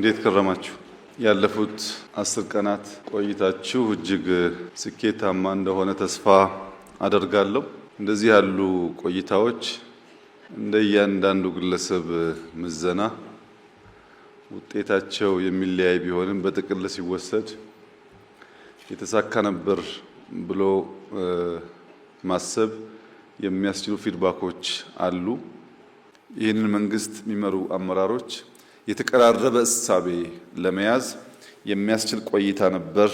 እንዴት ከረማችሁ? ያለፉት 10 ቀናት ቆይታችሁ እጅግ ስኬታማ እንደሆነ ተስፋ አደርጋለሁ። እንደዚህ ያሉ ቆይታዎች እንደ እያንዳንዱ ግለሰብ ምዘና ውጤታቸው የሚለያይ ቢሆንም በጥቅል ሲወሰድ የተሳካ ነበር ብሎ ማሰብ የሚያስችሉ ፊድባኮች አሉ። ይህንን መንግስት የሚመሩ አመራሮች የተቀራረበ እሳቤ ለመያዝ የሚያስችል ቆይታ ነበር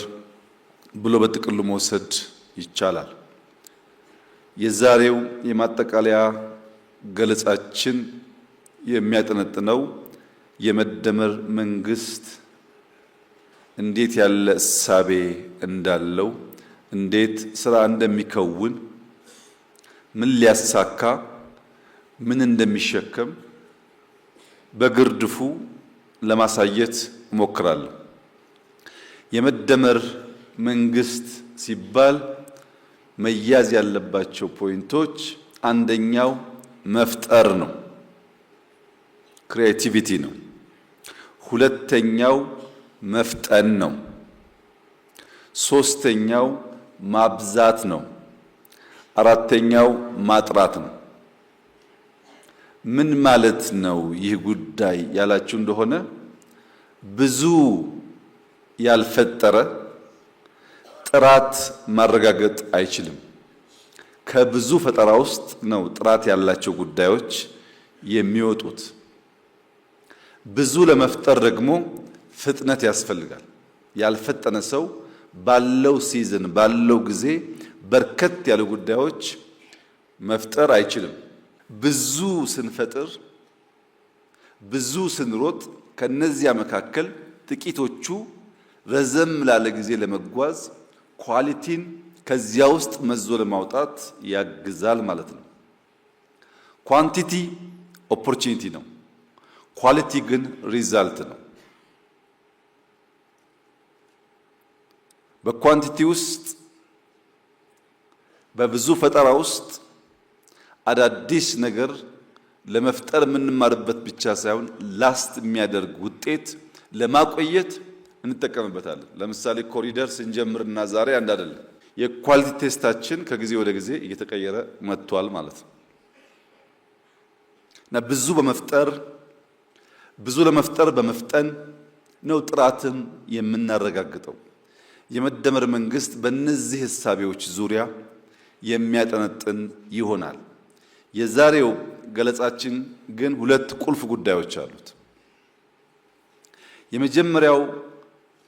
ብሎ በጥቅሉ መውሰድ ይቻላል። የዛሬው የማጠቃለያ ገለጻችን የሚያጠነጥነው የመደመር መንግስት እንዴት ያለ እሳቤ እንዳለው፣ እንዴት ስራ እንደሚከውን፣ ምን ሊያሳካ፣ ምን እንደሚሸከም በግርድፉ ለማሳየት እሞክራለሁ። የመደመር መንግስት ሲባል መያዝ ያለባቸው ፖይንቶች አንደኛው መፍጠር ነው፣ ክሪኤቲቪቲ ነው። ሁለተኛው መፍጠን ነው። ሶስተኛው ማብዛት ነው። አራተኛው ማጥራት ነው። ምን ማለት ነው ይህ ጉዳይ ያላችሁ እንደሆነ ብዙ ያልፈጠረ ጥራት ማረጋገጥ አይችልም። ከብዙ ፈጠራ ውስጥ ነው ጥራት ያላቸው ጉዳዮች የሚወጡት። ብዙ ለመፍጠር ደግሞ ፍጥነት ያስፈልጋል። ያልፈጠነ ሰው ባለው ሲዝን ባለው ጊዜ በርከት ያሉ ጉዳዮች መፍጠር አይችልም። ብዙ ስንፈጥር፣ ብዙ ስንሮጥ ከነዚያ መካከል ጥቂቶቹ ረዘም ላለ ጊዜ ለመጓዝ ኳሊቲን ከዚያ ውስጥ መዞ ለማውጣት ያግዛል ማለት ነው። ኳንቲቲ ኦፖርቹኒቲ ነው፣ ኳሊቲ ግን ሪዛልት ነው። በኳንቲቲ ውስጥ በብዙ ፈጠራ ውስጥ አዳዲስ ነገር ለመፍጠር የምንማርበት ብቻ ሳይሆን ላስት የሚያደርግ ውጤት ለማቆየት እንጠቀምበታለን። ለምሳሌ ኮሪደር ስንጀምርና ዛሬ አንድ አይደለም። የኳሊቲ ቴስታችን ከጊዜ ወደ ጊዜ እየተቀየረ መጥቷል ማለት ነው እና ብዙ ለመፍጠር በመፍጠን ነው ጥራትን የምናረጋግጠው። የመደመር መንግስት በእነዚህ ህሳቤዎች ዙሪያ የሚያጠነጥን ይሆናል። የዛሬው ገለጻችን ግን ሁለት ቁልፍ ጉዳዮች አሉት። የመጀመሪያው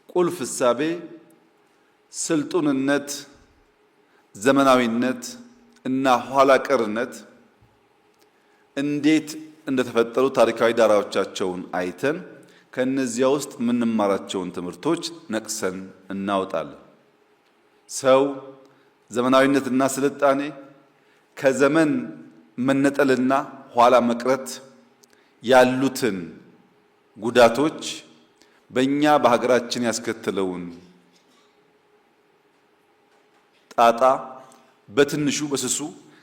ቁልፍ ህሳቤ ስልጡንነት፣ ዘመናዊነት እና ኋላ ቀርነት እንዴት እንደተፈጠሩ ታሪካዊ ዳራዎቻቸውን አይተን ከነዚያ ውስጥ የምንማራቸውን ትምህርቶች ነቅሰን እናወጣለን። ሰው ዘመናዊነትና ስልጣኔ ከዘመን መነጠልና ኋላ መቅረት ያሉትን ጉዳቶች በእኛ በሀገራችን ያስከተለውን ጣጣ በትንሹ በስሱ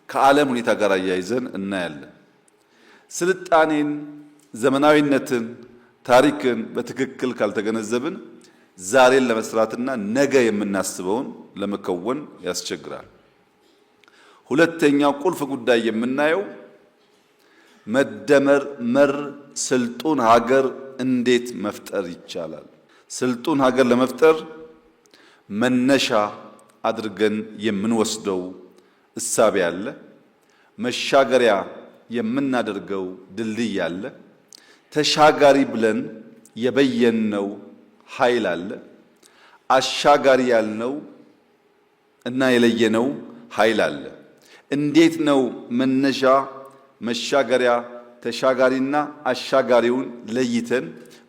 ከዓለም ሁኔታ ጋር አያይዘን እናያለን። ስልጣኔን፣ ዘመናዊነትን፣ ታሪክን በትክክል ካልተገነዘብን ዛሬን ለመስራትና ነገ የምናስበውን ለመከወን ያስቸግራል። ሁለተኛው ቁልፍ ጉዳይ የምናየው መደመር መር ስልጡን ሀገር እንዴት መፍጠር ይቻላል። ስልጡን ሀገር ለመፍጠር መነሻ አድርገን የምንወስደው እሳቤ አለ። መሻገሪያ የምናደርገው ድልድይ አለ። ተሻጋሪ ብለን የበየነው ኃይል አለ። አሻጋሪ ያልነው እና የለየነው ኃይል አለ። እንዴት ነው መነሻ፣ መሻገሪያ፣ ተሻጋሪና አሻጋሪውን ለይተን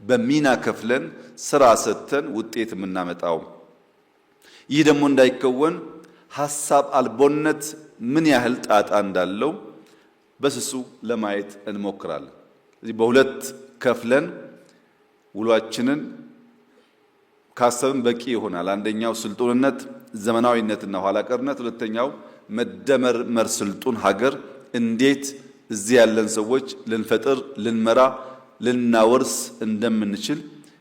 በሚና ከፍለን ስራ ሰጥተን ውጤት የምናመጣው? ይህ ደግሞ እንዳይከወን ሐሳብ አልቦነት ምን ያህል ጣጣ እንዳለው በስሱ ለማየት እንሞክራለን። ስለዚህ በሁለት ከፍለን ውሏችንን ካሰብን በቂ ይሆናል። አንደኛው ስልጡንነት፣ ዘመናዊነትና ኋላ ቀርነት፣ ሁለተኛው መደመር መር ስልጡን ሀገር እንዴት እዚህ ያለን ሰዎች ልንፈጥር፣ ልንመራ፣ ልናወርስ እንደምንችል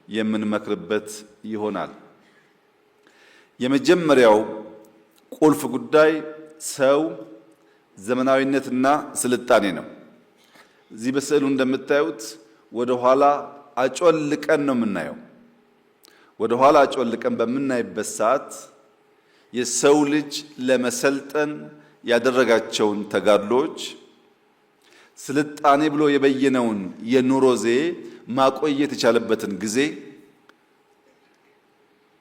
የምንመክርበት ይሆናል። የመጀመሪያው ቁልፍ ጉዳይ ሰው፣ ዘመናዊነትና ስልጣኔ ነው። እዚህ በስዕሉ እንደምታዩት ወደ ኋላ አጮልቀን ነው የምናየው። ወደ ኋላ አጮልቀን በምናይበት ሰዓት የሰው ልጅ ለመሰልጠን ያደረጋቸውን ተጋድሎች፣ ስልጣኔ ብሎ የበየነውን የኑሮ ዘዬ ማቆየት የቻለበትን ጊዜ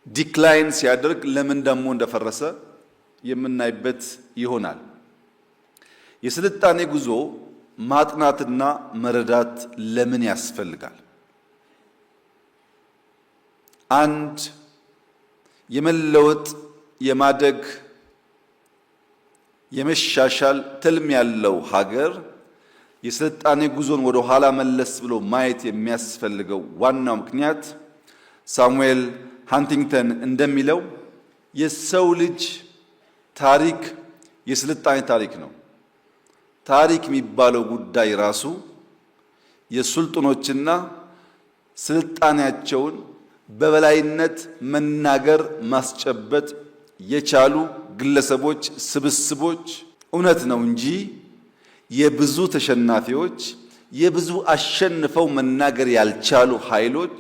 ዲክላይን ሲያደርግ ለምን ደግሞ እንደፈረሰ የምናይበት ይሆናል። የስልጣኔ ጉዞ ማጥናትና መረዳት ለምን ያስፈልጋል? አንድ የመለወጥ የማደግ የመሻሻል ትልም ያለው ሀገር የስልጣኔ ጉዞን ወደ ኋላ መለስ ብሎ ማየት የሚያስፈልገው ዋናው ምክንያት ሳሙኤል ሃንቲንግተን እንደሚለው የሰው ልጅ ታሪክ የስልጣኔ ታሪክ ነው። ታሪክ የሚባለው ጉዳይ ራሱ የሱልጣኖችና ስልጣኔያቸውን በበላይነት መናገር ማስጨበጥ የቻሉ ግለሰቦች ስብስቦች እውነት ነው እንጂ የብዙ ተሸናፊዎች የብዙ አሸንፈው መናገር ያልቻሉ ኃይሎች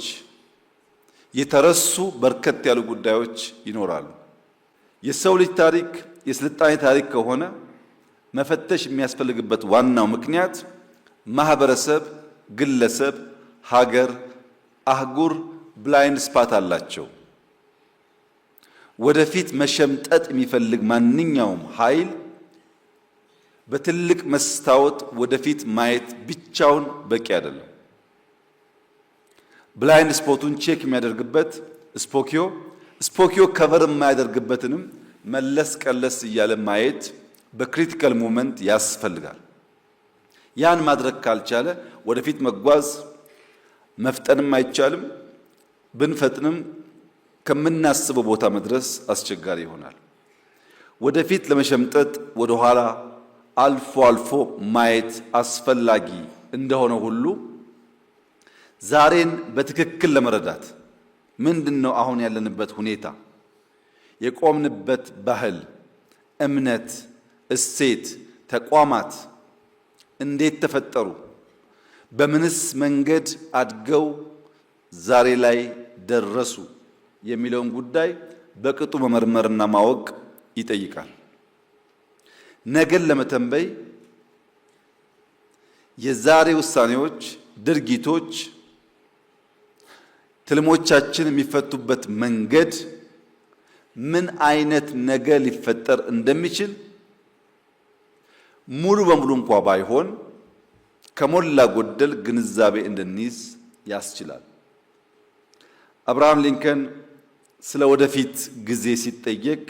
የተረሱ በርከት ያሉ ጉዳዮች ይኖራሉ። የሰው ልጅ ታሪክ የስልጣኔ ታሪክ ከሆነ መፈተሽ የሚያስፈልግበት ዋናው ምክንያት ማህበረሰብ፣ ግለሰብ፣ ሀገር፣ አህጉር ብላይንድ ስፓት አላቸው። ወደፊት መሸምጠጥ የሚፈልግ ማንኛውም ኃይል በትልቅ መስታወት ወደፊት ማየት ብቻውን በቂ አይደለም። ብላይንድ ስፖቱን ቼክ የሚያደርግበት ስፖኪዮ ከቨር የማያደርግበትንም መለስ ቀለስ እያለ ማየት በክሪቲካል ሞመንት ያስፈልጋል። ያን ማድረግ ካልቻለ ወደፊት መጓዝ መፍጠንም አይቻልም። ብንፈጥንም ከምናስበው ቦታ መድረስ አስቸጋሪ ይሆናል። ወደፊት ለመሸምጠጥ ወደ ኋላ አልፎ አልፎ ማየት አስፈላጊ እንደሆነ ሁሉ ዛሬን በትክክል ለመረዳት ምንድነው አሁን ያለንበት ሁኔታ፣ የቆምንበት ባህል፣ እምነት፣ እሴት፣ ተቋማት እንዴት ተፈጠሩ፣ በምንስ መንገድ አድገው ዛሬ ላይ ደረሱ የሚለውን ጉዳይ በቅጡ መመርመርና ማወቅ ይጠይቃል። ነገን ለመተንበይ የዛሬ ውሳኔዎች፣ ድርጊቶች፣ ትልሞቻችን የሚፈቱበት መንገድ ምን አይነት ነገ ሊፈጠር እንደሚችል ሙሉ በሙሉ እንኳ ባይሆን ከሞላ ጎደል ግንዛቤ እንድንይዝ ያስችላል። አብርሃም ሊንከን ስለ ወደፊት ጊዜ ሲጠየቅ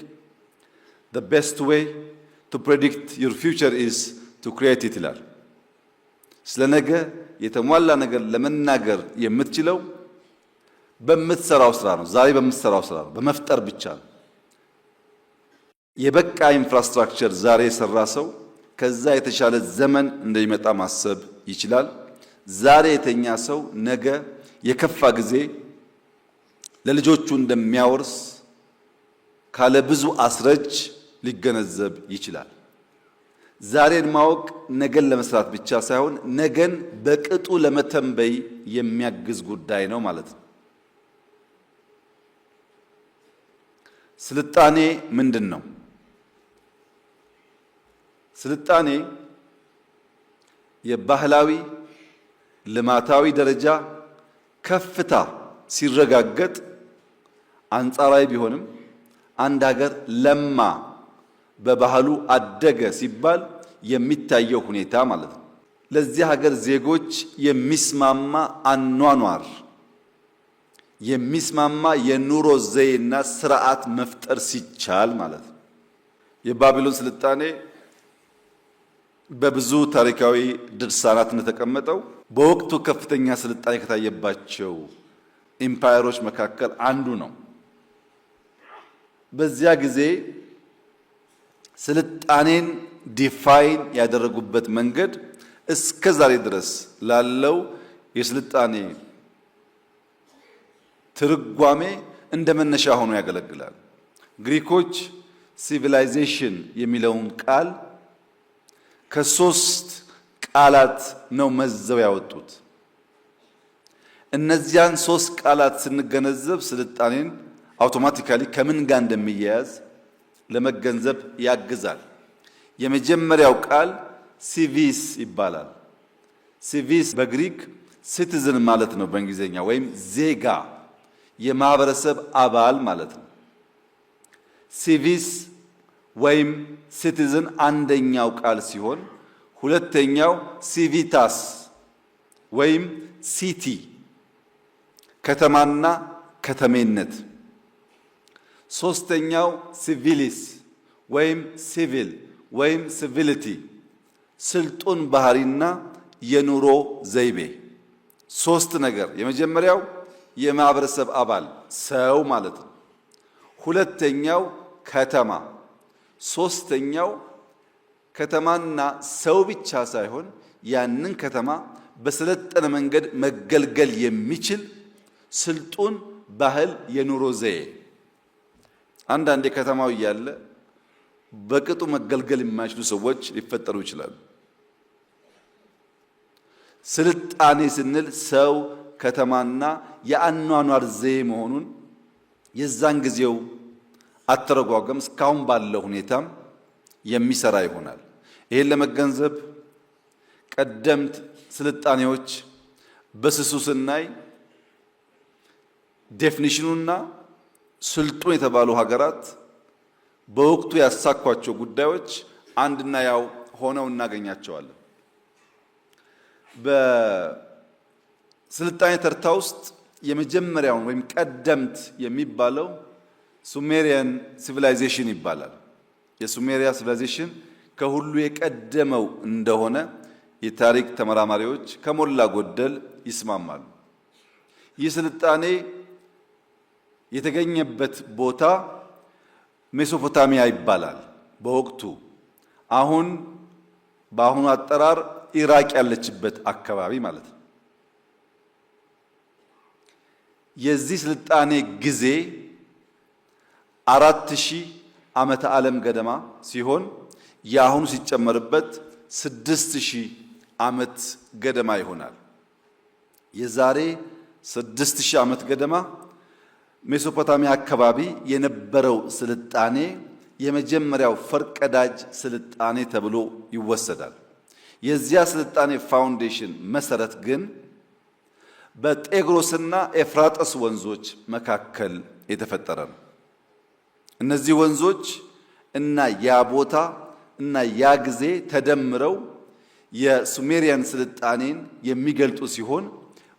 the best way to predict your future is to create it ይላል። ስለ ነገ የተሟላ ነገር ለመናገር የምትችለው በምትሰራው ስራ ነው። ዛሬ በምትሰራው ስራ ነው፣ በመፍጠር ብቻ ነው። የበቃ ኢንፍራስትራክቸር ዛሬ የሰራ ሰው ከዛ የተሻለ ዘመን እንደሚመጣ ማሰብ ይችላል። ዛሬ የተኛ ሰው ነገ የከፋ ጊዜ ለልጆቹ እንደሚያወርስ ካለ ብዙ አስረጅ ሊገነዘብ ይችላል። ዛሬን ማወቅ ነገን ለመስራት ብቻ ሳይሆን ነገን በቅጡ ለመተንበይ የሚያግዝ ጉዳይ ነው ማለት ነው። ስልጣኔ ምንድን ነው? ስልጣኔ የባህላዊ ልማታዊ ደረጃ ከፍታ ሲረጋገጥ አንጻራዊ ቢሆንም አንድ ሀገር ለማ በባህሉ አደገ ሲባል የሚታየው ሁኔታ ማለት ነው። ለዚህ ሀገር ዜጎች የሚስማማ አኗኗር፣ የሚስማማ የኑሮ ዘይና ስርዓት መፍጠር ሲቻል ማለት ነው። የባቢሎን ስልጣኔ በብዙ ታሪካዊ ድርሳናት እንደተቀመጠው በወቅቱ ከፍተኛ ስልጣኔ ከታየባቸው ኢምፓየሮች መካከል አንዱ ነው። በዚያ ጊዜ ስልጣኔን ዲፋይን ያደረጉበት መንገድ እስከ ዛሬ ድረስ ላለው የስልጣኔ ትርጓሜ እንደ መነሻ ሆኖ ያገለግላል። ግሪኮች ሲቪላይዜሽን የሚለውን ቃል ከሶስት ቃላት ነው መዘው ያወጡት። እነዚያን ሶስት ቃላት ስንገነዘብ ስልጣኔን አውቶማቲካሊ ከምን ጋር እንደሚያያዝ ለመገንዘብ ያግዛል። የመጀመሪያው ቃል ሲቪስ ይባላል። ሲቪስ በግሪክ ሲቲዝን ማለት ነው በእንግሊዝኛ፣ ወይም ዜጋ የማህበረሰብ አባል ማለት ነው። ሲቪስ ወይም ሲቲዝን አንደኛው ቃል ሲሆን ሁለተኛው ሲቪታስ ወይም ሲቲ ከተማና ከተሜነት፣ ሶስተኛው ሲቪሊስ ወይም ሲቪል ወይም ሲቪሊቲ ስልጡን ባህሪና የኑሮ ዘይቤ። ሶስት ነገር፣ የመጀመሪያው የማህበረሰብ አባል ሰው ማለት ነው። ሁለተኛው ከተማ፣ ሶስተኛው ከተማና ሰው ብቻ ሳይሆን ያንን ከተማ በሰለጠነ መንገድ መገልገል የሚችል ስልጡን ባህል የኑሮ ዘዬ። አንዳንዴ ከተማው እያለ በቅጡ መገልገል የማይችሉ ሰዎች ሊፈጠሩ ይችላሉ። ስልጣኔ ስንል ሰው ከተማና የአኗኗር ዘዬ መሆኑን የዛን ጊዜው አተረጓጎም እስካሁን ባለው ሁኔታም የሚሰራ ይሆናል። ይሄን ለመገንዘብ ቀደምት ስልጣኔዎች በስሱ ስናይ ዴፊኒሽኑና ስልጡን የተባሉ ሀገራት በወቅቱ ያሳኳቸው ጉዳዮች አንድና ያው ሆነው እናገኛቸዋለን። በስልጣኔ ተርታ ውስጥ የመጀመሪያውን ወይም ቀደምት የሚባለው ሱሜሪያን ሲቪላይዜሽን ይባላል። የሱሜሪያ ሲቪላይዜሽን ከሁሉ የቀደመው እንደሆነ የታሪክ ተመራማሪዎች ከሞላ ጎደል ይስማማሉ። ይህ ስልጣኔ የተገኘበት ቦታ ሜሶፖታሚያ ይባላል። በወቅቱ በአሁኑ አጠራር ኢራቅ ያለችበት አካባቢ ማለት ነው። የዚህ ስልጣኔ ጊዜ 4000 ዓመተ ዓለም ገደማ ሲሆን የአሁኑ ሲጨመርበት 6000 ዓመት ገደማ ይሆናል። የዛሬ 6000 ዓመት ገደማ ሜሶፖታሚያ አካባቢ የነበረው ስልጣኔ የመጀመሪያው ፈርቀዳጅ ስልጣኔ ተብሎ ይወሰዳል። የዚያ ስልጣኔ ፋውንዴሽን መሰረት ግን በጤግሮስና ኤፍራጥስ ወንዞች መካከል የተፈጠረ ነው። እነዚህ ወንዞች እና ያ ቦታ እና ያ ጊዜ ተደምረው የሱሜሪያን ስልጣኔን የሚገልጡ ሲሆን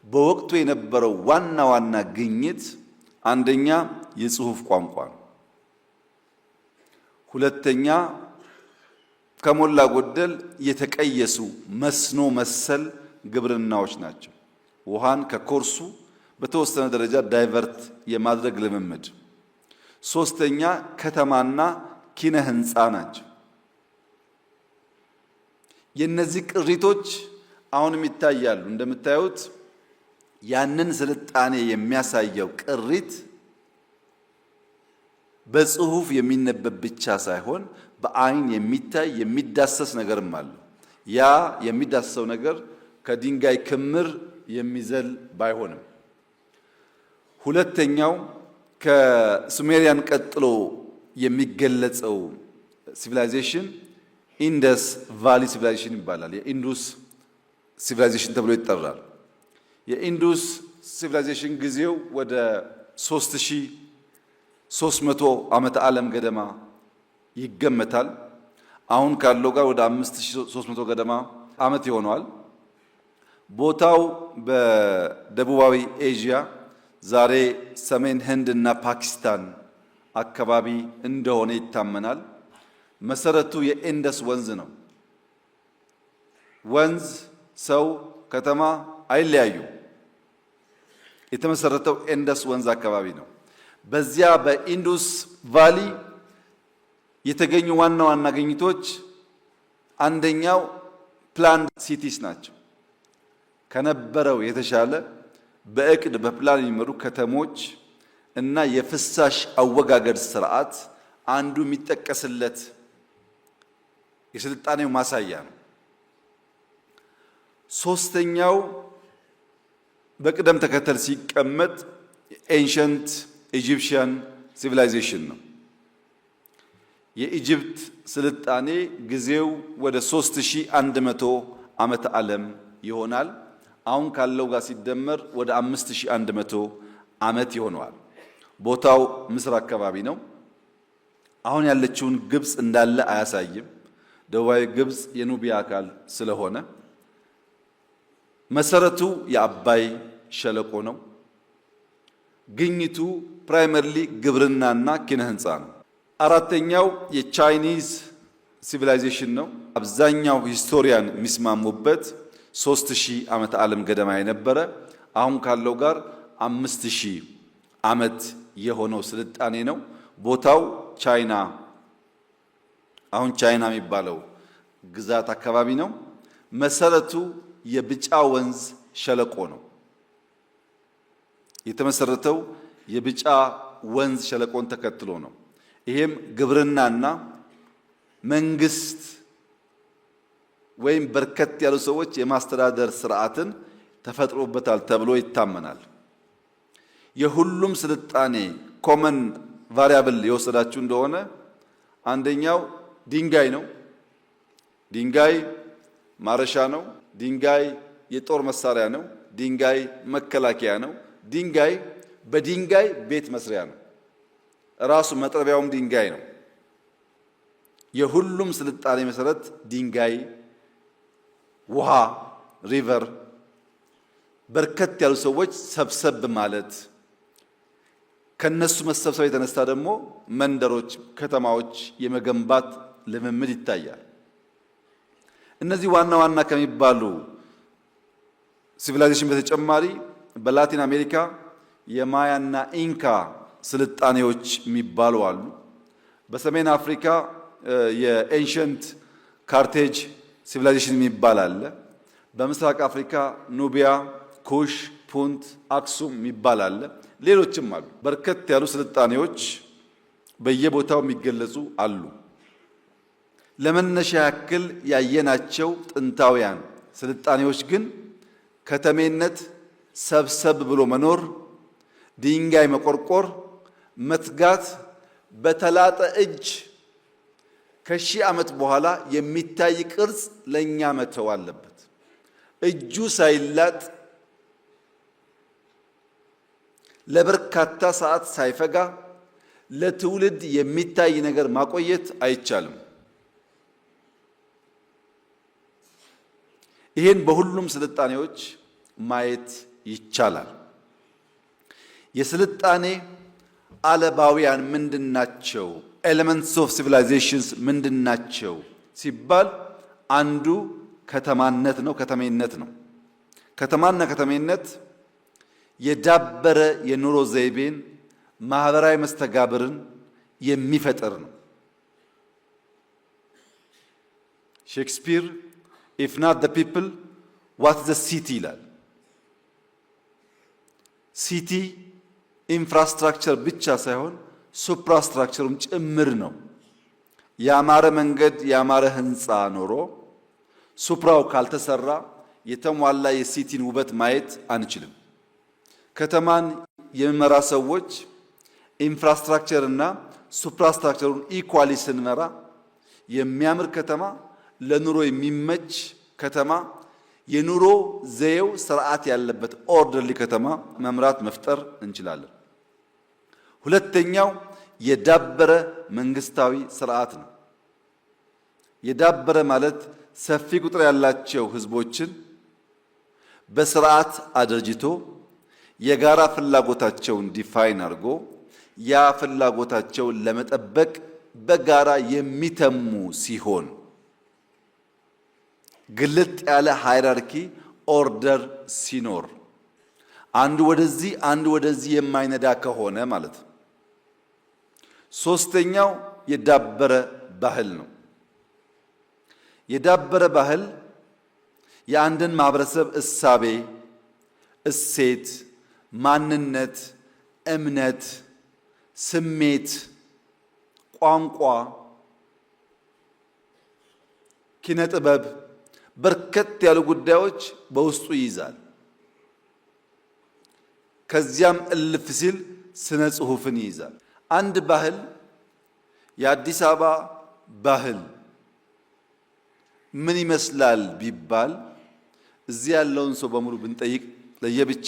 በወቅቱ የነበረው ዋና ዋና ግኝት አንደኛ የጽሑፍ ቋንቋ ነው። ሁለተኛ ከሞላ ጎደል የተቀየሱ መስኖ መሰል ግብርናዎች ናቸው። ውሃን ከኮርሱ በተወሰነ ደረጃ ዳይቨርት የማድረግ ልምምድ። ሶስተኛ ከተማና ኪነ ህንፃ ናቸው። የነዚህ ቅሪቶች አሁንም ይታያሉ። እንደምታዩት ያንን ስልጣኔ የሚያሳየው ቅሪት በጽሁፍ የሚነበብ ብቻ ሳይሆን በአይን የሚታይ የሚዳሰስ ነገርም አለ። ያ የሚዳሰሰው ነገር ከድንጋይ ክምር የሚዘል ባይሆንም፣ ሁለተኛው ከሱሜሪያን ቀጥሎ የሚገለጸው ሲቪላይዜሽን ኢንደስ ቫሊ ሲቪላይዜሽን ይባላል። የኢንዱስ ሲቪላይዜሽን ተብሎ ይጠራል። የኢንዱስ ሲቪላይዜሽን ጊዜው ወደ 3300 ዓመተ ዓለም ገደማ ይገመታል። አሁን ካለው ጋር ወደ 5300 ገደማ ዓመት ይሆነዋል። ቦታው በደቡባዊ ኤዥያ ዛሬ ሰሜን ህንድ እና ፓኪስታን አካባቢ እንደሆነ ይታመናል። መሰረቱ የኢንደስ ወንዝ ነው። ወንዝ፣ ሰው፣ ከተማ አይለያዩ። የተመሰረተው ኢንደስ ወንዝ አካባቢ ነው። በዚያ በኢንዱስ ቫሊ የተገኙ ዋና ዋና ግኝቶች አንደኛው ፕላንድ ሲቲስ ናቸው። ከነበረው የተሻለ በእቅድ በፕላን የሚመሩ ከተሞች እና የፍሳሽ አወጋገድ ስርዓት አንዱ የሚጠቀስለት የስልጣኔው ማሳያ ነው። ሶስተኛው በቅደም ተከተል ሲቀመጥ ኤንሸንት ኢጂፕሽያን ሲቪላይዜሽን ነው። የኢጅፕት ስልጣኔ ጊዜው ወደ 3100 ዓመተ ዓለም ይሆናል። አሁን ካለው ጋር ሲደመር ወደ 5100 ዓመት ይሆነዋል። ቦታው ምስር አካባቢ ነው። አሁን ያለችውን ግብጽ እንዳለ አያሳይም። ደቡባዊ ግብጽ የኑቢያ አካል ስለሆነ መሰረቱ የአባይ ሸለቆ ነው። ግኝቱ ፕራይመርሊ ግብርናና ኪነ ህንፃ ነው። አራተኛው የቻይኒዝ ሲቪላይዜሽን ነው። አብዛኛው ሂስቶሪያን የሚስማሙበት 3000 ዓመተ ዓለም ገደማ የነበረ አሁን ካለው ጋር 5000 ዓመት የሆነው ስልጣኔ ነው። ቦታው ቻይና አሁን ቻይና የሚባለው ግዛት አካባቢ ነው። መሰረቱ የብጫ ወንዝ ሸለቆ ነው። የተመሰረተው የብጫ ወንዝ ሸለቆን ተከትሎ ነው። ይሄም ግብርናና መንግስት ወይም በርከት ያሉ ሰዎች የማስተዳደር ስርዓትን ተፈጥሮበታል ተብሎ ይታመናል። የሁሉም ስልጣኔ ኮመን ቫሪያብል የወሰዳችሁ እንደሆነ አንደኛው ድንጋይ ነው። ድንጋይ ማረሻ ነው። ድንጋይ የጦር መሳሪያ ነው። ድንጋይ መከላከያ ነው። ድንጋይ በድንጋይ ቤት መስሪያ ነው። ራሱ መጥረቢያውም ድንጋይ ነው። የሁሉም ስልጣኔ መሰረት ድንጋይ፣ ውሃ፣ ሪቨር፣ በርከት ያሉ ሰዎች ሰብሰብ ማለት ከነሱ መሰብሰብ የተነሳ ደግሞ መንደሮች፣ ከተማዎች የመገንባት ልምምድ ይታያል። እነዚህ ዋና ዋና ከሚባሉ ሲቪላይዜሽን በተጨማሪ በላቲን አሜሪካ የማያና ኢንካ ስልጣኔዎች የሚባሉ አሉ። በሰሜን አፍሪካ የኤንሸንት ካርቴጅ ሲቪላይዜሽን የሚባል አለ። በምስራቅ አፍሪካ ኑቢያ፣ ኩሽ፣ ፑንት፣ አክሱም የሚባል አለ። ሌሎችም አሉ። በርከት ያሉ ስልጣኔዎች በየቦታው የሚገለጹ አሉ። ለመነሻ ያክል ያየናቸው ጥንታውያን ስልጣኔዎች ግን ከተሜነት፣ ሰብሰብ ብሎ መኖር፣ ድንጋይ መቆርቆር፣ መትጋት፣ በተላጠ እጅ ከሺህ ዓመት በኋላ የሚታይ ቅርጽ ለኛ መተው አለበት። እጁ ሳይላጥ ለበርካታ ሰዓት ሳይፈጋ ለትውልድ የሚታይ ነገር ማቆየት አይቻልም። ይሄን በሁሉም ስልጣኔዎች ማየት ይቻላል። የስልጣኔ አለባውያን ምንድናቸው? ኤሌመንትስ ኦፍ ሲቪላይዜሽንስ ምንድናቸው ሲባል አንዱ ከተማነት ነው፣ ከተሜነት ነው። ከተማና ከተሜነት የዳበረ የኑሮ ዘይቤን፣ ማህበራዊ መስተጋብርን የሚፈጥር ነው። ሼክስፒር if not the people what the city ይላል። ሲቲ ኢንፍራስትራክቸር ብቻ ሳይሆን ሱፕራስትራክቸሩም ጭምር ነው። ያማረ መንገድ ያማረ ህንፃ ኖሮ ሱፕራው ካልተሰራ የተሟላ የሲቲን ውበት ማየት አንችልም። ከተማን የሚመራ ሰዎች ኢንፍራስትራክቸር እና ሱፕራስትራክቸሩን ኢኳሊ ስንመራ የሚያምር ከተማ፣ ለኑሮ የሚመች ከተማ፣ የኑሮ ዘዬው ስርዓት ያለበት ኦርደርሊ ከተማ መምራት መፍጠር እንችላለን። ሁለተኛው የዳበረ መንግስታዊ ስርዓት ነው። የዳበረ ማለት ሰፊ ቁጥር ያላቸው ህዝቦችን በስርዓት አደርጅቶ የጋራ ፍላጎታቸውን ዲፋይን አድርጎ ያ ፍላጎታቸውን ለመጠበቅ በጋራ የሚተሙ ሲሆን ግልጥ ያለ ሃይራርኪ ኦርደር ሲኖር አንዱ ወደዚህ አንዱ ወደዚህ የማይነዳ ከሆነ ማለት ነው። ሶስተኛው የዳበረ ባህል ነው። የዳበረ ባህል የአንድን ማህበረሰብ እሳቤ፣ እሴት፣ ማንነት፣ እምነት፣ ስሜት፣ ቋንቋ፣ ኪነ ጥበብ በርከት ያሉ ጉዳዮች በውስጡ ይይዛል። ከዚያም እልፍ ሲል ስነ ጽሑፍን ይይዛል። አንድ ባህል የአዲስ አበባ ባህል ምን ይመስላል ቢባል እዚህ ያለውን ሰው በሙሉ ብንጠይቅ ለየብቻ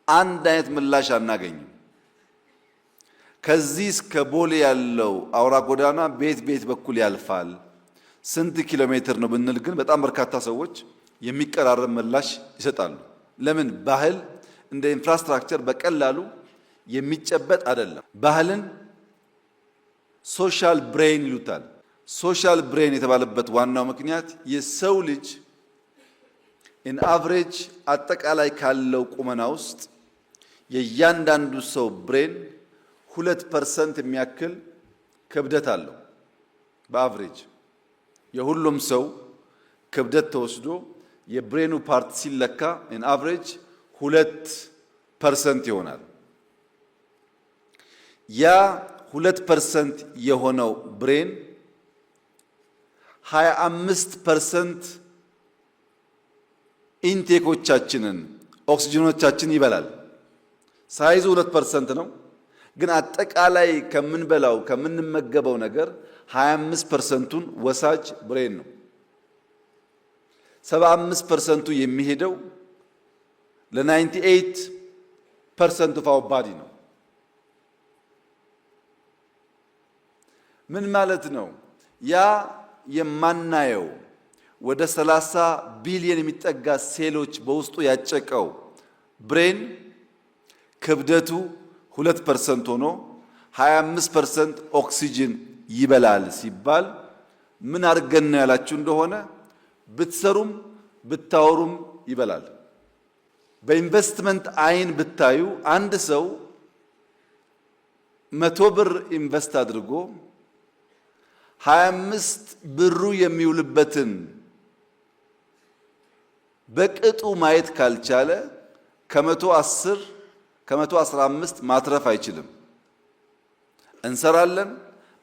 አንድ አይነት ምላሽ አናገኝም። ከዚህ እስከ ቦሌ ያለው አውራ ጎዳና ቤት ቤት በኩል ያልፋል፣ ስንት ኪሎ ሜትር ነው ብንል ግን በጣም በርካታ ሰዎች የሚቀራረብ ምላሽ ይሰጣሉ። ለምን? ባህል እንደ ኢንፍራስትራክቸር በቀላሉ የሚጨበጥ አይደለም። ባህልን ሶሻል ብሬን ይሉታል። ሶሻል ብሬን የተባለበት ዋናው ምክንያት የሰው ልጅ ኢን አቨሬጅ አጠቃላይ ካለው ቁመና ውስጥ የእያንዳንዱ ሰው ብሬን 2% የሚያክል ክብደት አለው። በአቨሬጅ የሁሉም ሰው ክብደት ተወስዶ የብሬኑ ፓርት ሲለካ ኢን አቨሬጅ 2% ይሆናል። ያ 2% የሆነው ብሬን 25% ኢንቴኮቻችንን ኦክሲጅኖቻችን ይበላል። ሳይዙ 2% ነው፣ ግን አጠቃላይ ከምንበላው ከምንመገበው ነገር 25%ቱን ወሳጅ ብሬን ነው። 75%ቱ የሚሄደው ለ98% ኦፍ አወር ባዲ ነው። ምን ማለት ነው? ያ የማናየው ወደ 30 ቢሊዮን የሚጠጋ ሴሎች በውስጡ ያጨቀው ብሬን ክብደቱ 2% ሆኖ 25% ኦክሲጅን ይበላል ሲባል ምን አድርገን ነው ያላችሁ እንደሆነ ብትሰሩም ብታወሩም ይበላል። በኢንቨስትመንት አይን ብታዩ አንድ ሰው 100 ብር ኢንቨስት አድርጎ 25 ብሩ የሚውልበትን በቅጡ ማየት ካልቻለ ከ110 ከ115 ማትረፍ አይችልም። እንሰራለን፣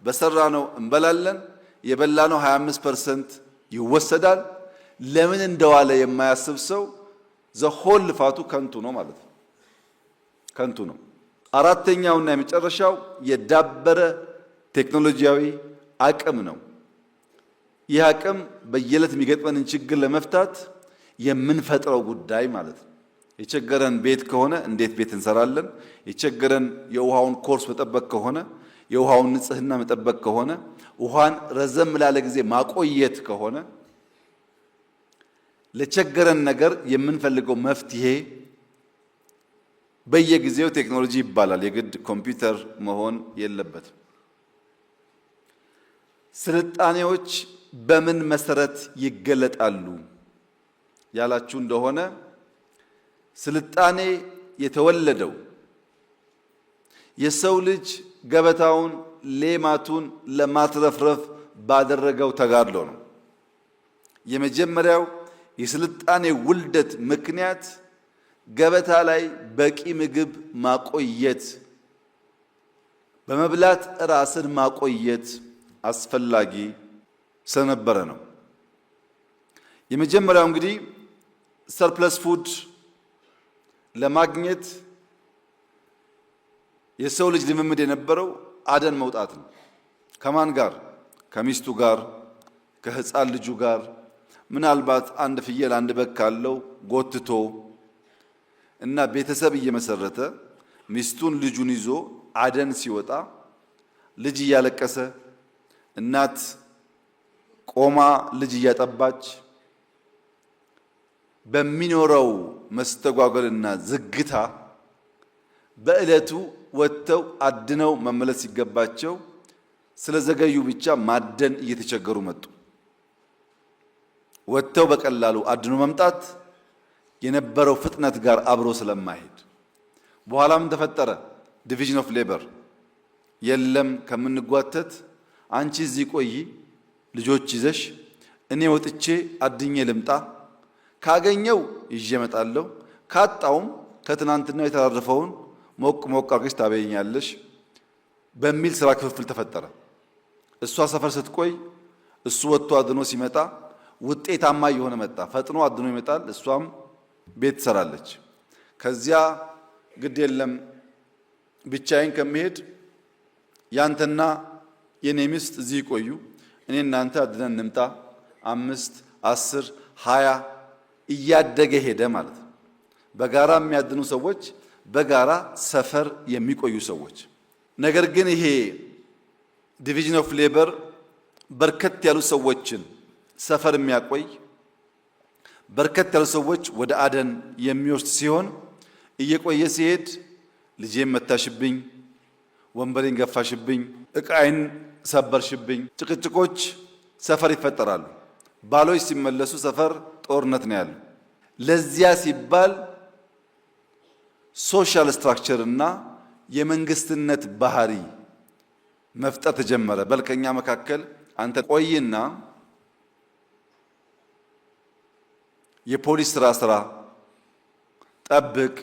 በሰራነው እንበላለን። የበላነው 25% ይወሰዳል። ለምን እንደዋለ የማያስብ ሰው ዘሆል ልፋቱ ከንቱ ነው ማለት ነው። ከንቱ ነው። አራተኛውና የመጨረሻው የዳበረ ቴክኖሎጂያዊ አቅም ነው። ይህ አቅም በየዕለት የሚገጥመንን ችግር ለመፍታት የምንፈጥረው ጉዳይ ማለት ነው። የቸገረን ቤት ከሆነ እንዴት ቤት እንሰራለን? የቸገረን የውሃውን ኮርስ መጠበቅ ከሆነ የውሃውን ንጽህና መጠበቅ ከሆነ ውሃን ረዘም ላለ ጊዜ ማቆየት ከሆነ ለቸገረን ነገር የምንፈልገው መፍትሄ በየጊዜው ቴክኖሎጂ ይባላል። የግድ ኮምፒውተር መሆን የለበትም። ስልጣኔዎች በምን መሰረት ይገለጣሉ ያላችሁ እንደሆነ ስልጣኔ የተወለደው የሰው ልጅ ገበታውን ሌማቱን ለማትረፍረፍ ባደረገው ተጋድሎ ነው። የመጀመሪያው የስልጣኔ ውልደት ምክንያት ገበታ ላይ በቂ ምግብ ማቆየት፣ በመብላት ራስን ማቆየት አስፈላጊ ስለነበረ ነው። የመጀመሪያው እንግዲህ ሰርፕለስ ፉድ ለማግኘት የሰው ልጅ ልምምድ የነበረው አደን መውጣት ነው። ከማን ጋር? ከሚስቱ ጋር፣ ከህፃን ልጁ ጋር፣ ምናልባት አንድ ፍየል አንድ በግ ካለው ጎትቶ እና ቤተሰብ እየመሰረተ ሚስቱን ልጁን ይዞ አደን ሲወጣ ልጅ እያለቀሰ እናት ቆማ ልጅ እያጠባች በሚኖረው መስተጓጎልና ዝግታ በዕለቱ ወጥተው አድነው መመለስ ሲገባቸው ስለዘገዩ ብቻ ማደን እየተቸገሩ መጡ። ወጥተው በቀላሉ አድኖ መምጣት የነበረው ፍጥነት ጋር አብሮ ስለማይሄድ በኋላም ተፈጠረ ዲቪዥን ኦፍ ሌበር። የለም ከምንጓተት አንቺ እዚህ ቆይ ልጆች ይዘሽ እኔ ወጥቼ አድኜ ልምጣ፣ ካገኘው ይዤ እመጣለሁ፣ ካጣውም ከትናንትናው የተራረፈውን ሞቅ ሞቅ አድርገሽ ታበይኛለሽ በሚል ስራ ክፍፍል ተፈጠረ። እሷ ሰፈር ስትቆይ እሱ ወጥቶ አድኖ ሲመጣ ውጤታማ እየሆነ መጣ። ፈጥኖ አድኖ ይመጣል፣ እሷም ቤት ትሰራለች። ከዚያ ግድ የለም ብቻዬን ከመሄድ ያንተና የኔ ሚስት እዚህ ይቆዩ፣ እኔ እናንተ አድነን እንምጣ። 5፣ 10፣ 20 እያደገ ሄደ ማለት ነው። በጋራ የሚያድኑ ሰዎች፣ በጋራ ሰፈር የሚቆዩ ሰዎች። ነገር ግን ይሄ ዲቪዥን ኦፍ ሌበር በርከት ያሉ ሰዎችን ሰፈር የሚያቆይ በርከት ያሉ ሰዎች ወደ አደን የሚወስድ ሲሆን እየቆየ ሲሄድ ልጄን መታሽብኝ፣ ወንበሬን ገፋሽብኝ፣ ዕቃዬን ሰበርሽብኝ፣ ጭቅጭቆች ሰፈር ይፈጠራሉ። ባሎች ሲመለሱ ሰፈር ጦርነት ነው ያለው። ለዚያ ሲባል ሶሻል ስትራክቸር እና የመንግስትነት ባህሪ መፍጠር ተጀመረ። በልከኛ መካከል አንተ ቆይና የፖሊስ ስራ ጠብቅ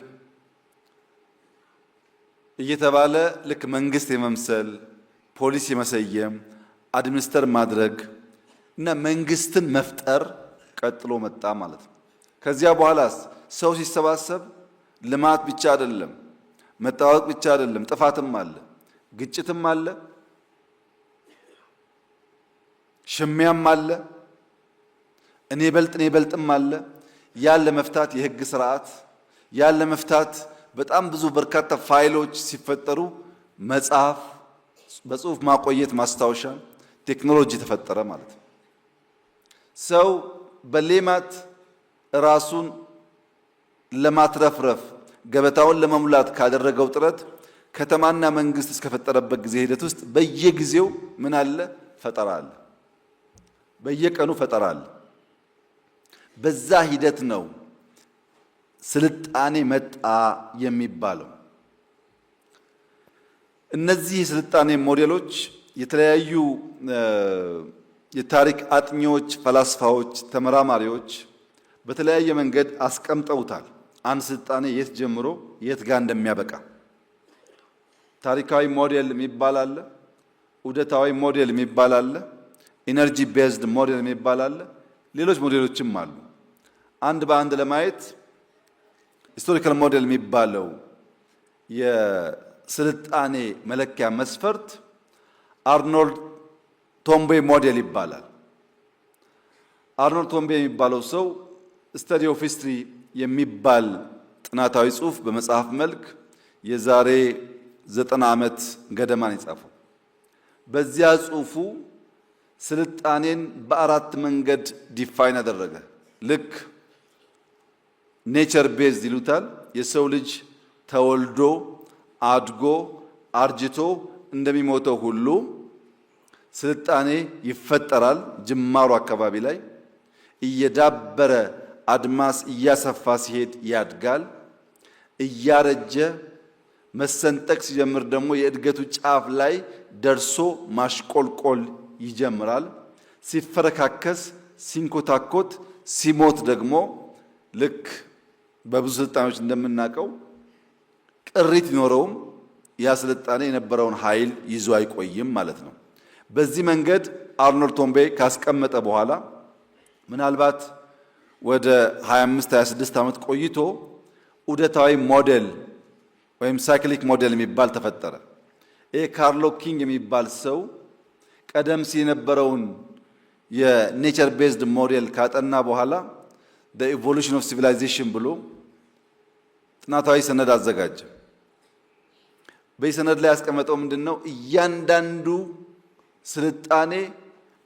እየተባለ ልክ መንግስት የመምሰል ፖሊስ የመሰየም አድሚኒስተር ማድረግ እና መንግስትን መፍጠር ቀጥሎ መጣ ማለት ነው። ከዚያ በኋላስ ሰው ሲሰባሰብ ልማት ብቻ አይደለም፣ መጠዋወቅ ብቻ አይደለም፣ ጥፋትም አለ፣ ግጭትም አለ፣ ሽሚያም አለ፣ እኔ በልጥም አለ። ያን ለመፍታት የህግ ስርዓት፣ ያን ለመፍታት በጣም ብዙ በርካታ ፋይሎች ሲፈጠሩ መጽሐፍ፣ በጽሁፍ ማቆየት፣ ማስታወሻ ቴክኖሎጂ ተፈጠረ ማለት ነው። ሰው በሌማት ራሱን ለማትረፍረፍ ገበታውን ለመሙላት ካደረገው ጥረት ከተማና መንግስት እስከፈጠረበት ጊዜ ሂደት ውስጥ በየጊዜው ምን አለ? ፈጠራ አለ። በየቀኑ ፈጠራ አለ። በዛ ሂደት ነው ስልጣኔ መጣ የሚባለው። እነዚህ የስልጣኔ ሞዴሎች የተለያዩ የታሪክ አጥኚዎች፣ ፈላስፋዎች፣ ተመራማሪዎች በተለያየ መንገድ አስቀምጠውታል። አንድ ስልጣኔ የት ጀምሮ የት ጋር እንደሚያበቃ ታሪካዊ ሞዴል የሚባል አለ፣ ዑደታዊ ሞዴል የሚባል አለ፣ ኢነርጂ ቤዝድ ሞዴል የሚባል አለ፣ ሌሎች ሞዴሎችም አሉ። አንድ በአንድ ለማየት ሂስቶሪካል ሞዴል የሚባለው የስልጣኔ መለኪያ መስፈርት አርኖልድ ቶምቤ ሞዴል ይባላል። አርኖልድ ቶምቤ የሚባለው ሰው ስተዲ ኦፍ ሂስትሪ የሚባል ጥናታዊ ጽሑፍ በመጽሐፍ መልክ የዛሬ 90 ዓመት ገደማን የጻፈው። በዚያ ጽሑፉ ስልጣኔን በአራት መንገድ ዲፋይን አደረገ። ልክ ኔቸር ቤዝድ ይሉታል። የሰው ልጅ ተወልዶ አድጎ አርጅቶ እንደሚሞተው ሁሉ ስልጣኔ ይፈጠራል። ጅማሩ አካባቢ ላይ እየዳበረ አድማስ እያሰፋ ሲሄድ ያድጋል። እያረጀ መሰንጠቅ ሲጀምር ደግሞ የእድገቱ ጫፍ ላይ ደርሶ ማሽቆልቆል ይጀምራል። ሲፈረካከስ፣ ሲንኮታኮት፣ ሲሞት ደግሞ ልክ በብዙ ስልጣኔዎች እንደምናውቀው ቅሪት ቢኖረውም ያ ስልጣኔ የነበረውን ኃይል ይዞ አይቆይም ማለት ነው። በዚህ መንገድ አርኖልድ ቶምቤ ካስቀመጠ በኋላ ምናልባት ወደ 25-26 ዓመት ቆይቶ ዑደታዊ ሞዴል ወይም ሳይክሊክ ሞዴል የሚባል ተፈጠረ። ይሄ ካርሎ ኪንግ የሚባል ሰው ቀደም ሲል የነበረውን የኔቸር ቤዝድ ሞዴል ካጠና በኋላ the evolution of civilization ብሎ ጥናታዊ ሰነድ አዘጋጀ። በዚህ ሰነድ ላይ ያስቀመጠው ምንድነው? እያንዳንዱ ስልጣኔ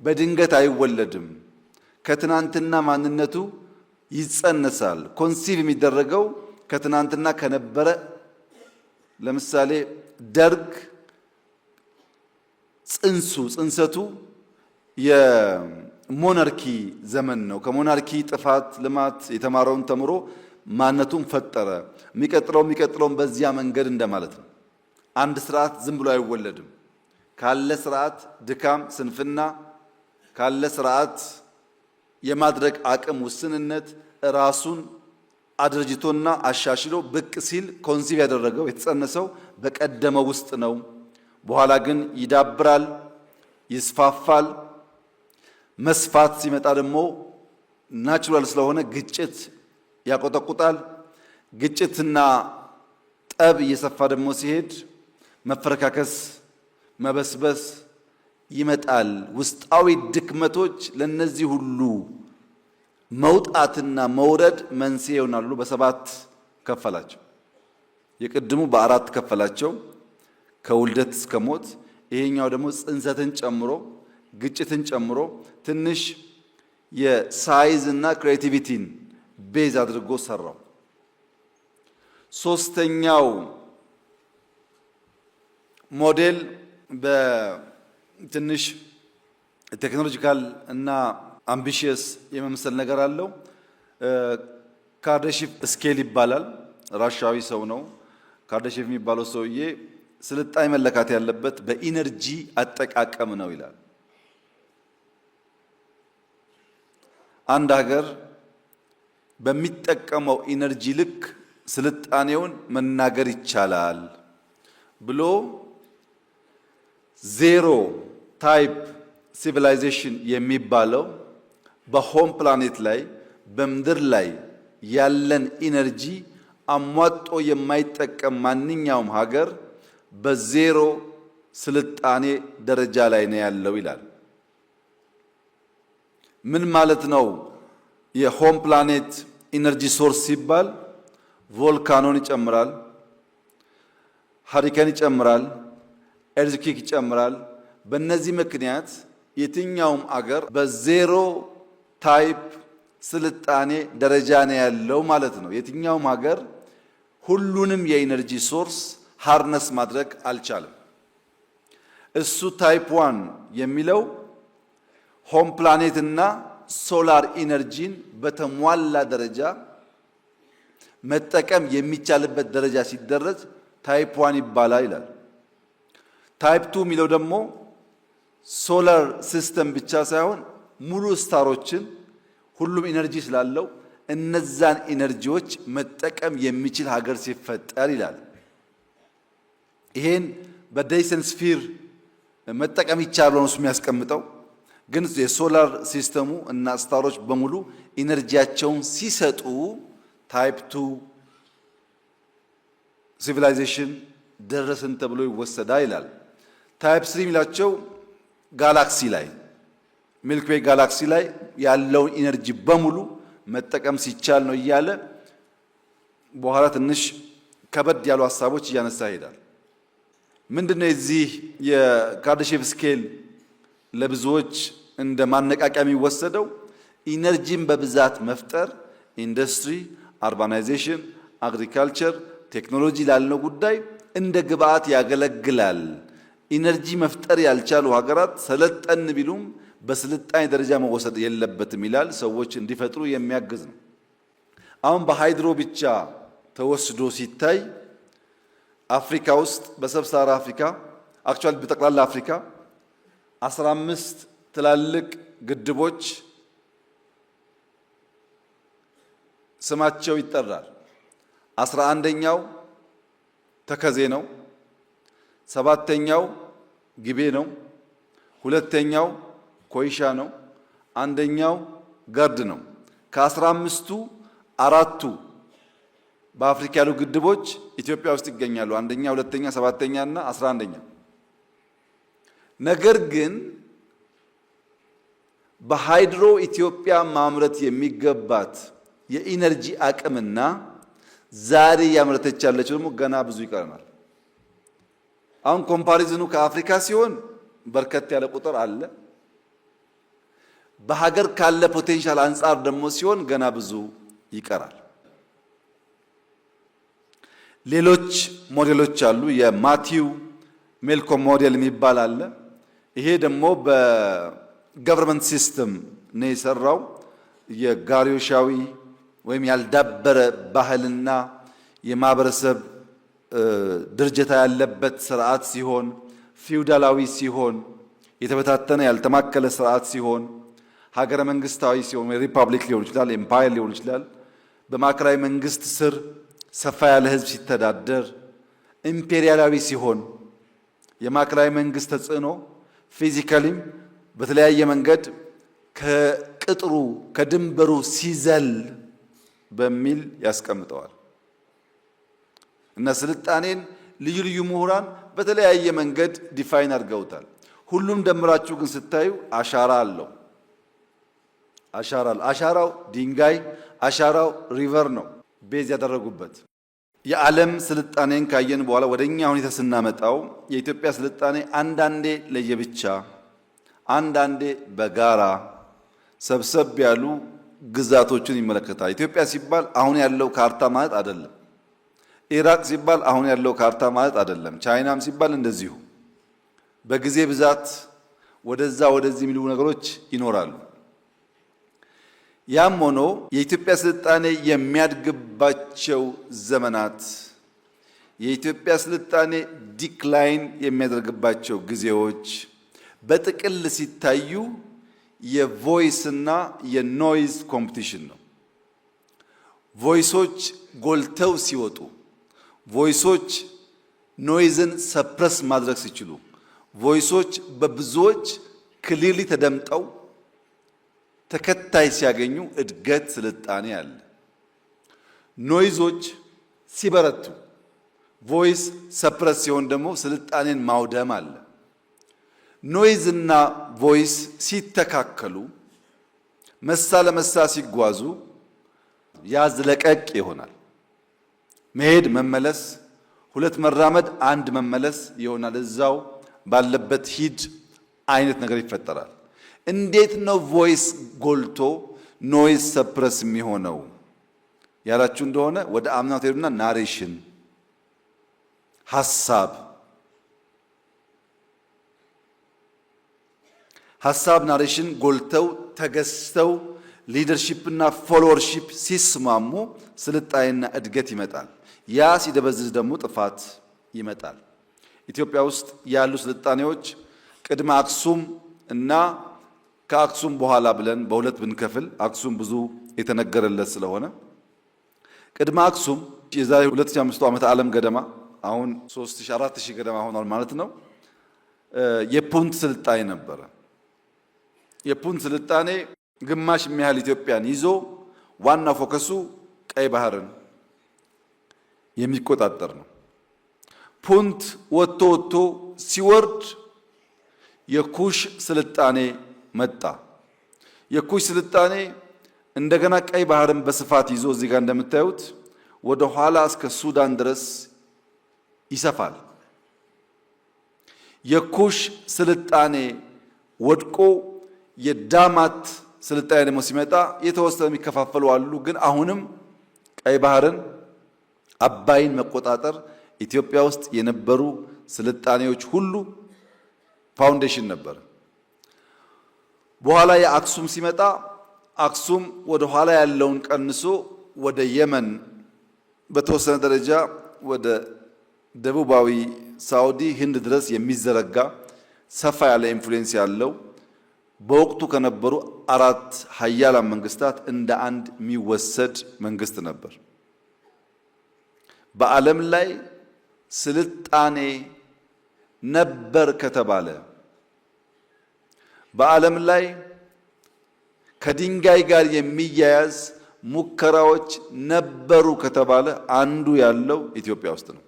በድንገት አይወለድም። ከትናንትና ማንነቱ ይጸነሳል። ኮንሲቭ የሚደረገው ከትናንትና ከነበረ። ለምሳሌ ደርግ ጽንሰቱ የሞናርኪ ዘመን ነው። ከሞናርኪ ጥፋት፣ ልማት የተማረውን ተምሮ ማንነቱን ፈጠረ። የሚቀጥለውን በዚያ መንገድ እንደማለት ነው። አንድ ስርዓት ዝም ብሎ አይወለድም። ካለ ስርዓት ድካም፣ ስንፍና፣ ካለ ስርዓት የማድረግ አቅም ውስንነት ራሱን አድርጅቶና አሻሽሎ ብቅ ሲል ኮንሲቭ ያደረገው የተጸነሰው በቀደመው ውስጥ ነው። በኋላ ግን ይዳብራል፣ ይስፋፋል። መስፋት ሲመጣ ደግሞ ናቹራል ስለሆነ ግጭት ያቆጠቁጣል። ግጭትና ጠብ እየሰፋ ደግሞ ሲሄድ መፈረካከስ፣ መበስበስ ይመጣል። ውስጣዊ ድክመቶች ለነዚህ ሁሉ መውጣትና መውረድ መንስኤ ይሆናሉ። በሰባት ከፈላቸው። የቅድሙ በአራት ከፈላቸው ከውልደት እስከ ሞት። ይሄኛው ደግሞ ጽንሰትን ጨምሮ ግጭትን ጨምሮ ትንሽ የሳይዝ እና ክሬቲቪቲን ቤዝ አድርጎ ሰራው። ሶስተኛው ሞዴል በትንሽ ቴክኖሎጂካል እና አምቢሽየስ የመምሰል ነገር አለው። ካርዳሺቭ ስኬል ይባላል። ራሻዊ ሰው ነው። ካርዳሺቭ የሚባለው ሰውዬ ስልጣኔ መለካት ያለበት በኢነርጂ አጠቃቀም ነው ይላል። አንድ ሀገር በሚጠቀመው ኢነርጂ ልክ ስልጣኔውን መናገር ይቻላል ብሎ ዜሮ ታይፕ ሲቪላይዜሽን የሚባለው በሆም ፕላኔት ላይ በምድር ላይ ያለን ኢነርጂ አሟጦ የማይጠቀም ማንኛውም ሀገር በዜሮ ስልጣኔ ደረጃ ላይ ነው ያለው ይላል። ምን ማለት ነው? የሆም ፕላኔት ኢነርጂ ሶርስ ሲባል ቮልካኖን ይጨምራል፣ ሃሪኬን ይጨምራል፣ ኤርዝኪክ ይጨምራል። በእነዚህ ምክንያት የትኛውም አገር በዜሮ ታይፕ ስልጣኔ ደረጃ ነው ያለው ማለት ነው። የትኛውም ሀገር ሁሉንም የኢነርጂ ሶርስ ሃርነስ ማድረግ አልቻለም። እሱ ታይፕ ዋን የሚለው ሆም ፕላኔት እና ሶላር ኢነርጂን በተሟላ ደረጃ መጠቀም የሚቻልበት ደረጃ ሲደረስ ታይፕ ዋን ይባላል ይላል። ታይፕ ቱ የሚለው ደግሞ ሶላር ሲስተም ብቻ ሳይሆን ሙሉ ስታሮችን ሁሉም ኢነርጂ ስላለው እነዛን ኢነርጂዎች መጠቀም የሚችል ሀገር ሲፈጠር ይላል። ይሄን በዳይሰን ስፊር መጠቀም ይቻላል ነው የሚያስቀምጠው። ግን የሶላር ሲስተሙ እና ስታሮች በሙሉ ኢነርጂያቸውን ሲሰጡ ታይፕ ቱ ሲቪላይዜሽን ደረስን ተብሎ ይወሰዳል ይላል። ታይፕ ስሪ የሚላቸው ጋላክሲ ላይ ሚልክዌይ ጋላክሲ ላይ ያለውን ኢነርጂ በሙሉ መጠቀም ሲቻል ነው እያለ በኋላ ትንሽ ከበድ ያሉ ሀሳቦች እያነሳ ይሄዳል። ምንድነው የዚህ የካርዳሺቭ ስኬል ለብዙዎች እንደ ማነቃቂያ የሚወሰደው? ኢነርጂን በብዛት መፍጠር ኢንዱስትሪ፣ አርባናይዜሽን፣ አግሪካልቸር፣ ቴክኖሎጂ ላልነው ጉዳይ እንደ ግብአት ያገለግላል። ኢነርጂ መፍጠር ያልቻሉ ሀገራት ሰለጠን ቢሉም በስልጣኔ ደረጃ መወሰድ የለበትም ይላል። ሰዎች እንዲፈጥሩ የሚያግዝ ነው። አሁን በሃይድሮ ብቻ ተወስዶ ሲታይ አፍሪካ ውስጥ በሰብሳራ አፍሪካ አክቹዋሊ በጠቅላላ አፍሪካ 15 ትላልቅ ግድቦች ስማቸው ይጠራል። 11ኛው ተከዜ ነው። 7ኛው ግቤ ነው። 2ኛው ኮይሻ ነው። 1ኛው ገርድ ነው። ከ15ቱ አራቱ በአፍሪካ ያሉ ግድቦች ኢትዮጵያ ውስጥ ይገኛሉ። 1ኛ፣ 2ኛ፣ 7ኛ እና 11ኛ። ነገር ግን በሃይድሮ ኢትዮጵያ ማምረት የሚገባት የኢነርጂ አቅምና ዛሬ ያመረተች ያለችው ደግሞ ገና ብዙ ይቀረናል። አሁን ኮምፓሪዝኑ ከአፍሪካ ሲሆን በርከት ያለ ቁጥር አለ። በሀገር ካለ ፖቴንሻል አንጻር ደግሞ ሲሆን ገና ብዙ ይቀራል። ሌሎች ሞዴሎች አሉ። የማቲው ሜልኮም ሞዴል የሚባል አለ። ይሄ ደግሞ በገቨርንመንት ሲስተም ነው የሰራው። የጋሪዮሻዊ ወይም ያልዳበረ ባህልና የማህበረሰብ ድርጅታ ያለበት ስርዓት ሲሆን፣ ፊውዳላዊ ሲሆን፣ የተበታተነ ያልተማከለ ስርዓት ሲሆን፣ ሀገረ መንግስታዊ ሲሆን ሪፐብሊክ ሊሆን ይችላል፣ ኤምፓየር ሊሆን ይችላል። በማዕከላዊ መንግስት ስር ሰፋ ያለ ህዝብ ሲተዳደር ኢምፔሪያላዊ ሲሆን የማዕከላዊ መንግስት ተጽዕኖ ፊዚካሊም በተለያየ መንገድ ከቅጥሩ ከድንበሩ ሲዘል በሚል ያስቀምጠዋል እና ስልጣኔን ልዩ ልዩ ምሁራን በተለያየ መንገድ ዲፋይን አድርገውታል። ሁሉም ደምራችሁ ግን ስታዩ አሻራ አለው። አሻራው ድንጋይ፣ አሻራው ሪቨር ነው ቤዝ ያደረጉበት። የዓለም ስልጣኔን ካየን በኋላ ወደኛ ሁኔታ ስናመጣው የኢትዮጵያ ስልጣኔ አንዳንዴ ለየብቻ አንዳንዴ በጋራ ሰብሰብ ያሉ ግዛቶችን ይመለከታል። ኢትዮጵያ ሲባል አሁን ያለው ካርታ ማለት አይደለም። ኢራቅ ሲባል አሁን ያለው ካርታ ማለት አይደለም። ቻይናም ሲባል እንደዚሁ በጊዜ ብዛት ወደዛ ወደዚህ የሚሉ ነገሮች ይኖራሉ። ያም ሆኖ የኢትዮጵያ ስልጣኔ የሚያድግባቸው ዘመናት የኢትዮጵያ ስልጣኔ ዲክላይን የሚያደርግባቸው ጊዜዎች በጥቅል ሲታዩ የቮይስ እና የኖይዝ ኮምፒቲሽን ነው። ቮይሶች ጎልተው ሲወጡ፣ ቮይሶች ኖይዝን ሰፕረስ ማድረግ ሲችሉ፣ ቮይሶች በብዙዎች ክሊርሊ ተደምጠው ተከታይ ሲያገኙ እድገት ስልጣኔ አለ። ኖይዞች ሲበረቱ፣ ቮይስ ሰፕረስ ሲሆን ደግሞ ስልጣኔን ማውደም አለ። ኖይዝ እና ቮይስ ሲተካከሉ መሳ ለመሳ ሲጓዙ ያዝ ለቀቅ ይሆናል። መሄድ መመለስ፣ ሁለት መራመድ አንድ መመለስ ይሆናል። እዛው ባለበት ሂድ አይነት ነገር ይፈጠራል። እንዴት ነው ቮይስ ጎልቶ ኖይዝ ሰፕረስ የሚሆነው ያላችሁ እንደሆነ ወደ አምናው ተሄዱና ናሬሽን ሐሳብ ናሬሽን ጎልተው ተገዝተው ሊደርሺፕ እና ፎሎወርሺፕ ሲስማሙ ስልጣኔና እድገት ይመጣል። ያ ሲደበዝዝ ደግሞ ጥፋት ይመጣል። ኢትዮጵያ ውስጥ ያሉ ስልጣኔዎች ቅድመ አክሱም እና ከአክሱም በኋላ ብለን በሁለት ብንከፍል አክሱም ብዙ የተነገረለት ስለሆነ ቅድመ አክሱም የዛሬ 2500 ዓመት ዓለም ገደማ አሁን 3000 4000 ገደማ ሆኗል ማለት ነው። የፑንት ስልጣኔ ነበረ። የፑንት ስልጣኔ ግማሽ የሚያህል ኢትዮጵያን ይዞ ዋና ፎከሱ ቀይ ባህርን የሚቆጣጠር ነው። ፑንት ወጥቶ ሲወርድ የኩሽ ስልጣኔ መጣ። የኩሽ ስልጣኔ እንደገና ቀይ ባህርን በስፋት ይዞ እዚህ ጋር እንደምታዩት ወደ ኋላ እስከ ሱዳን ድረስ ይሰፋል። የኩሽ ስልጣኔ ወድቆ የዳማት ስልጣኔ ደግሞ ሲመጣ የተወሰነ የሚከፋፈሉ አሉ። ግን አሁንም ቀይ ባህርን አባይን መቆጣጠር ኢትዮጵያ ውስጥ የነበሩ ስልጣኔዎች ሁሉ ፋውንዴሽን ነበር። በኋላ የአክሱም ሲመጣ አክሱም ወደ ኋላ ያለውን ቀንሶ ወደ የመን በተወሰነ ደረጃ ወደ ደቡባዊ ሳውዲ ህንድ ድረስ የሚዘረጋ ሰፋ ያለ ኢንፍሉዌንስ ያለው በወቅቱ ከነበሩ 4 ሀያላን መንግስታት እንደ አንድ የሚወሰድ መንግስት ነበር። በዓለም ላይ ስልጣኔ ነበር ከተባለ በዓለም ላይ ከድንጋይ ጋር የሚያያዝ ሙከራዎች ነበሩ ከተባለ አንዱ ያለው ኢትዮጵያ ውስጥ ነው።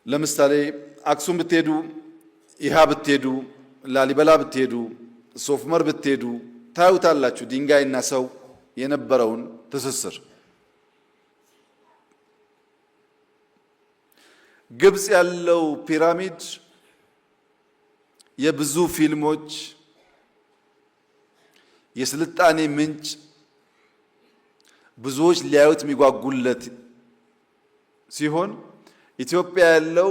ለምሳሌ አክሱም ብትሄዱ፣ ይሃ ብትሄዱ፣ ላሊበላ ብትሄዱ፣ ሶፍመር ብትሄዱ ታዩታላችሁ ድንጋይና ሰው የነበረውን ትስስር። ግብጽ ያለው ፒራሚድ የብዙ ፊልሞች የስልጣኔ ምንጭ፣ ብዙዎች ሊያዩት የሚጓጉለት ሲሆን ኢትዮጵያ ያለው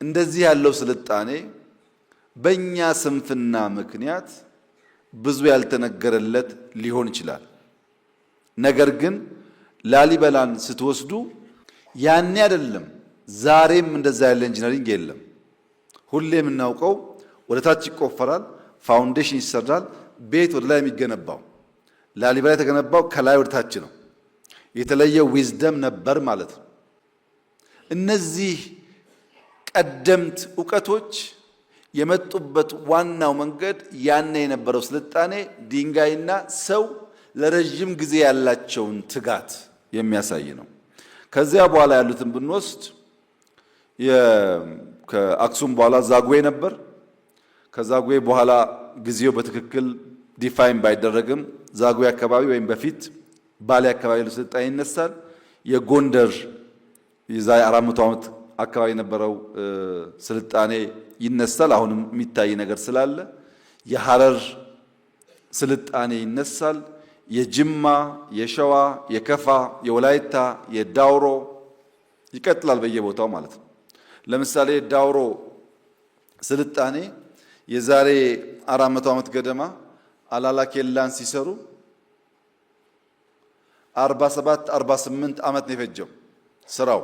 እንደዚህ ያለው ስልጣኔ በእኛ ስንፍና ምክንያት ብዙ ያልተነገረለት ሊሆን ይችላል። ነገር ግን ላሊበላን ስትወስዱ ያኔ አይደለም ዛሬም እንደዛ ያለ ኢንጂነሪንግ የለም። ሁሌ የምናውቀው ወደ ታች ይቆፈራል፣ ፋውንዴሽን ይሰራል፣ ቤት ወደ ላይ የሚገነባው። ላሊበላ የተገነባው ከላይ ወደ ታች ነው። የተለየ ዊዝደም ነበር ማለት ነው። እነዚህ ቀደምት ዕውቀቶች የመጡበት ዋናው መንገድ ያኔ የነበረው ስልጣኔ ድንጋይና ሰው ለረጅም ጊዜ ያላቸውን ትጋት የሚያሳይ ነው። ከዚያ በኋላ ያሉትን ብንወስድ ከአክሱም በኋላ ዛጉዌ ነበር። ከዛጉዌ በኋላ ጊዜው በትክክል ዲፋይን ባይደረግም ዛጉዌ አካባቢ ወይም በፊት ባሌ አካባቢ ያለው ስልጣኔ ይነሳል። የጎንደር የዛሬ 400 ዓመት አካባቢ የነበረው ስልጣኔ ይነሳል። አሁንም የሚታይ ነገር ስላለ የሐረር ስልጣኔ ይነሳል። የጅማ፣ የሸዋ፣ የከፋ፣ የወላይታ፣ የዳውሮ ይቀጥላል በየቦታው ማለት ነው። ለምሳሌ ዳውሮ ስልጣኔ የዛሬ 400 ዓመት ገደማ አላላ ኬላን ሲሰሩ 47 48 ዓመት ነው የፈጀው ስራው።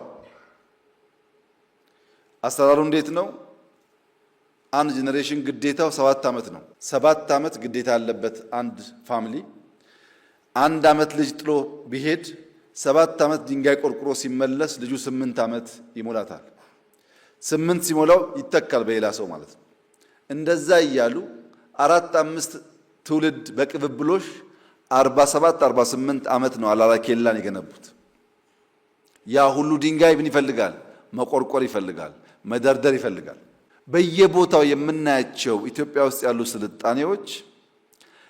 አሰራሩ እንዴት ነው? አንድ ጄኔሬሽን ግዴታው 7 ዓመት ነው። 7 ዓመት ግዴታ ያለበት አንድ ፋሚሊ አንድ ዓመት ልጅ ጥሎ ቢሄድ 7 ዓመት ድንጋይ ቆርቁሮ ሲመለስ ልጁ 8 ዓመት ይሞላታል። 8 ሲሞላው ይተካል በሌላ ሰው ማለት ነው። እንደዛ እያሉ 4 5 ትውልድ በቅብብሎሽ 47 48 ዓመት ነው አላላ ኬላን የገነቡት። ያ ሁሉ ድንጋይ ምን ይፈልጋል? መቆርቆር ይፈልጋል፣ መደርደር ይፈልጋል። በየቦታው የምናያቸው ኢትዮጵያ ውስጥ ያሉ ስልጣኔዎች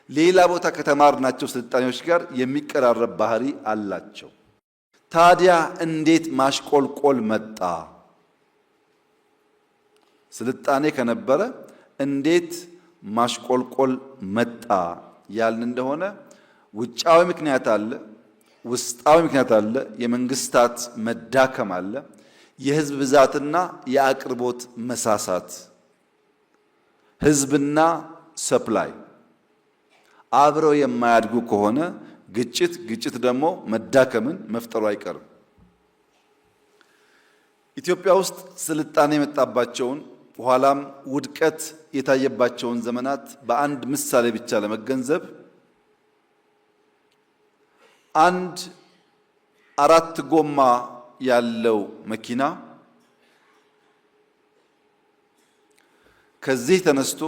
ሌላ ቦታ ከተማርናቸው ስልጣኔዎች ጋር የሚቀራረብ ባህሪ አላቸው። ታዲያ እንዴት ማሽቆልቆል መጣ? ስልጣኔ ከነበረ እንዴት ማሽቆልቆል መጣ ያልን እንደሆነ ውጫዊ ምክንያት አለ፣ ውስጣዊ ምክንያት አለ፣ የመንግስታት መዳከም አለ፣ የህዝብ ብዛትና የአቅርቦት መሳሳት። ህዝብና ሰፕላይ አብረው የማያድጉ ከሆነ ግጭት ደግሞ መዳከምን መፍጠሩ አይቀርም። ኢትዮጵያ ውስጥ ስልጣኔ የመጣባቸውን ኋላም ውድቀት የታየባቸውን ዘመናት በአንድ ምሳሌ ብቻ ለመገንዘብ አንድ 4 ጎማ ያለው መኪና ከዚህ ተነስቶ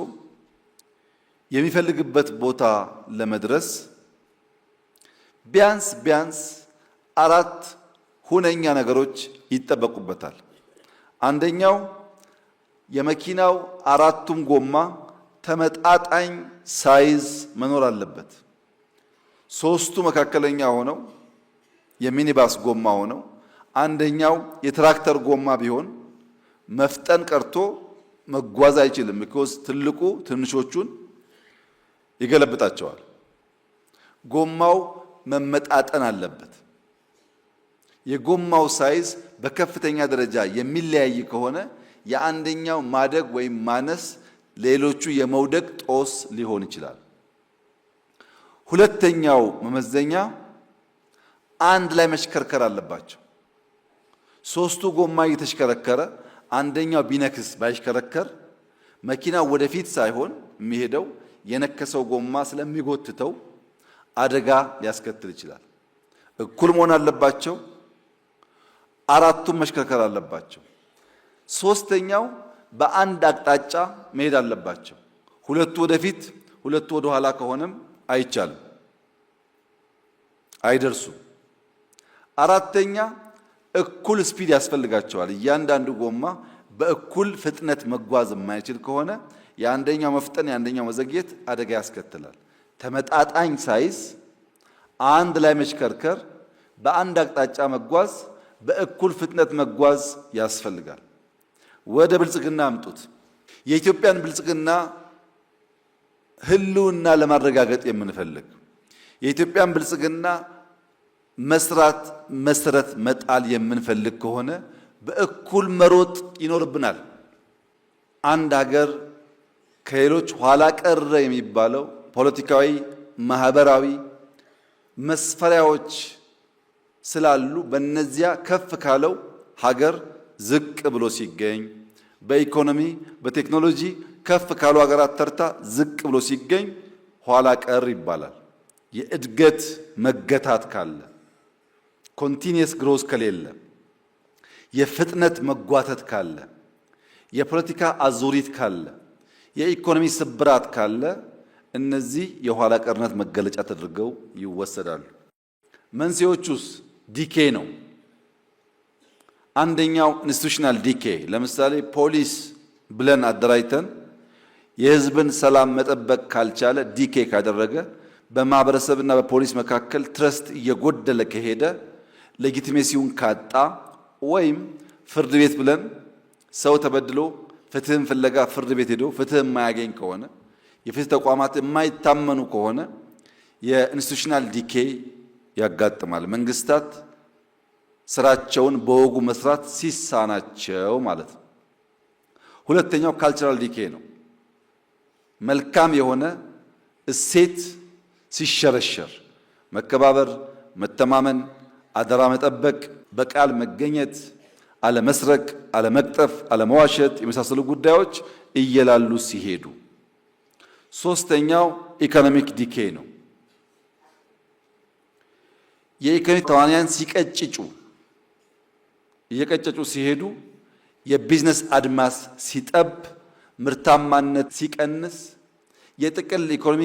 የሚፈልግበት ቦታ ለመድረስ ቢያንስ 4 ሁነኛ ነገሮች ይጠበቁበታል። አንደኛው የመኪናው 4ቱም ጎማ ተመጣጣኝ ሳይዝ መኖር አለበት። 3ቱ መካከለኛ ሆነው የሚኒባስ ጎማ ሆነው አንደኛው የትራክተር ጎማ ቢሆን መፍጠን ቀርቶ መጓዝ አይችልም። because ትልቁ ትንሾቹን ይገለብጣቸዋል። ጎማው መመጣጠን አለበት። የጎማው ሳይዝ በከፍተኛ ደረጃ የሚለያይ ከሆነ የአንደኛው ማደግ ወይም ማነስ ሌሎቹ የመውደቅ ጦስ ሊሆን ይችላል። ሁለተኛው መመዘኛ አንድ ላይ መሽከርከር አለባቸው። 3ቱ ጎማ እየተሽከረከረ አንደኛው ቢነክስ ባይሽከረከር መኪናው ወደፊት ሳይሆን የሚሄደው የነከሰው ጎማ ስለሚጎትተው አደጋ ሊያስከትል ይችላል። እኩል መሆን አለባቸው። 4ቱም መሽከርከር አለባቸው። 3ኛው በአንድ አቅጣጫ መሄድ አለባቸው። 2ቱ ወደፊት 2ቱ ወደ ኋላ ከሆነም አይቻልም፣ አይደርሱም። 4ኛ እኩል ስፒድ ያስፈልጋቸዋል። እያንዳንዱ ጎማ በእኩል ፍጥነት መጓዝ የማይችል ከሆነ የአንደኛው መፍጠን የአንደኛው መዘግየት አደጋ ያስከትላል። ተመጣጣኝ ሳይዝ፣ አንድ ላይ መሽከርከር፣ በአንድ አቅጣጫ መጓዝ፣ በእኩል ፍጥነት መጓዝ ያስፈልጋል። ወደ ብልጽግና አምጡት። የኢትዮጵያን ብልጽግና ህልውና ለማረጋገጥ የምንፈልግ የኢትዮጵያን ብልጽግና መስራት መሰረት መጣል የምንፈልግ ከሆነ በእኩል መሮጥ ይኖርብናል። አንድ ሀገር ከሌሎች ኋላ ቀረ የሚባለው ፖለቲካዊ፣ ማህበራዊ መስፈሪያዎች ስላሉ በእነዚያ ከፍ ካለው ሀገር ዝቅ ብሎ ሲገኝ፣ በኢኮኖሚ በቴክኖሎጂ ከፍ ካሉ ሀገራት ተርታ ዝቅ ብሎ ሲገኝ ኋላ ቀር ይባላል። የእድገት መገታት ካለ፣ ኮንቲኒየስ ግሮዝ ከሌለ፣ የፍጥነት መጓተት ካለ፣ የፖለቲካ አዙሪት ካለ፣ የኢኮኖሚ ስብራት ካለ እነዚህ የኋላ ቀርነት መገለጫ ተደርገው ይወሰዳሉ። መንስኤዎቹስ ዲኬ ነው። አንደኛው ኢንስቲቱሽናል ዲኬ፣ ለምሳሌ ፖሊስ ብለን አደራጅተን የህዝብን ሰላም መጠበቅ ካልቻለ፣ ዲኬ ካደረገ፣ በማህበረሰብና በፖሊስ መካከል ትረስት እየጎደለ ከሄደ፣ ሌጂቲሜሲውን ካጣ፣ ወይም ፍርድ ቤት ብለን ሰው ተበድሎ ፍትህን ፍለጋ ፍርድ ቤት ሄዶ ፍትህ የማያገኝ ከሆነ፣ የፍትህ ተቋማት የማይታመኑ ከሆነ የኢንስቲቱሽናል ዲኬ ያጋጥማል። መንግስታት ስራቸውን በወጉ መስራት ሲሳናቸው ማለት ነው። ሁለተኛው ካልቸራል ዲኬ ነው። መልካም የሆነ እሴት ሲሸረሸር፣ መከባበር፣ መተማመን፣ አደራ መጠበቅ፣ በቃል መገኘት፣ አለመስረቅ፣ አለመቅጠፍ፣ አለመዋሸት የመሳሰሉ ጉዳዮች እየላሉ ሲሄዱ። ሶስተኛው ኢኮኖሚክ ዲኬ ነው። የኢኮኖሚ ተዋንያን ሲቀጭጩ፣ እየቀጨጩ ሲሄዱ፣ የቢዝነስ አድማስ ሲጠብ፣ ምርታማነት ሲቀንስ፣ የጥቅል ኢኮኖሚ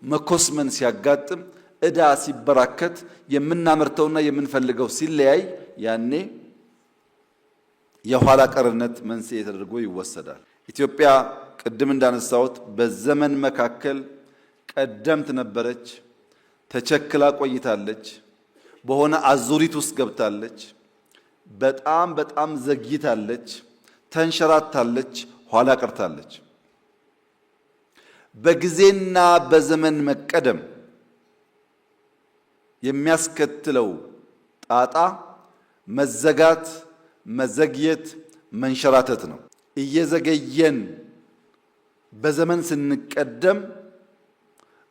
መኮስመን ሲያጋጥም፣ ዕዳ ሲበራከት፣ የምናመርተውና የምንፈልገው ሲለያይ፣ ያኔ የኋላ ቀርነት መንስኤ ተደርጎ ይወሰዳል። ኢትዮጵያ ቅድም እንዳነሳሁት በዘመን መካከል ቀደምት ነበረች፣ ተቸክላ ቆይታለች፣ በሆነ አዙሪት ውስጥ ገብታለች፣ በጣም ዘግይታለች፣ ተንሸራታለች፣ ኋላ ቀርታለች። በጊዜና በዘመን መቀደም የሚያስከትለው ጣጣ መዘጋት፣ መዘግየት፣ መንሸራተት ነው። እየዘገየን በዘመን ስንቀደም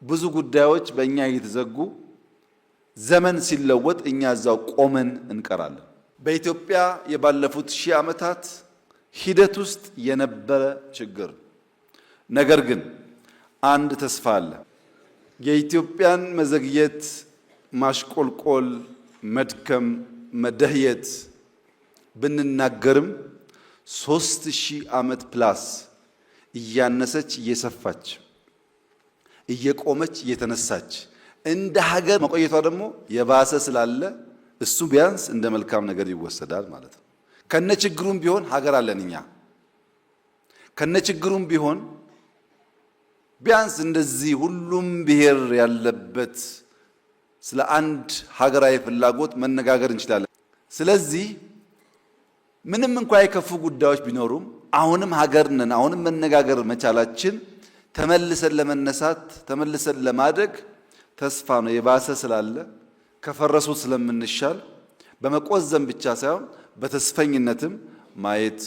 ብዙ ጉዳዮች በእኛ እየተዘጉ፣ ዘመን ሲለወጥ እኛ እዛው ቆመን እንቀራለን። በኢትዮጵያ የባለፉት 1000 ዓመታት ሂደት ውስጥ የነበረ ችግር። ነገር ግን አንድ ተስፋ አለ። የኢትዮጵያን መዘግየት፣ ማሽቆልቆል፣ መድከም፣ መደህየት ብንናገርም 3000 ዓመት ፕላስ እያነሰች እየሰፋች እየቆመች እየተነሳች እንደ ሀገር መቆየቷ ደግሞ የባሰ ስላለ እሱ ቢያንስ እንደ መልካም ነገር ይወሰዳል ማለት ነው። ከነችግሩም ቢሆን ሀገር አለን እኛ። ከነችግሩም ቢሆን ቢያንስ እንደዚህ ሁሉም ብሔር ያለበት ስለ አንድ ሀገራዊ ፍላጎት መነጋገር እንችላለን። ስለዚህ ምንም እንኳን የከፉ ጉዳዮች ቢኖሩም አሁንም ሀገር ነን። አሁንም መነጋገር መቻላችን ተመልሰን ለመነሳት ተመልሰን ለማደግ ተስፋ ነው። የባሰ ስላለ ከፈረሱት ስለምንሻል በመቆዘም ብቻ ሳይሆን በተስፈኝነትም ማየት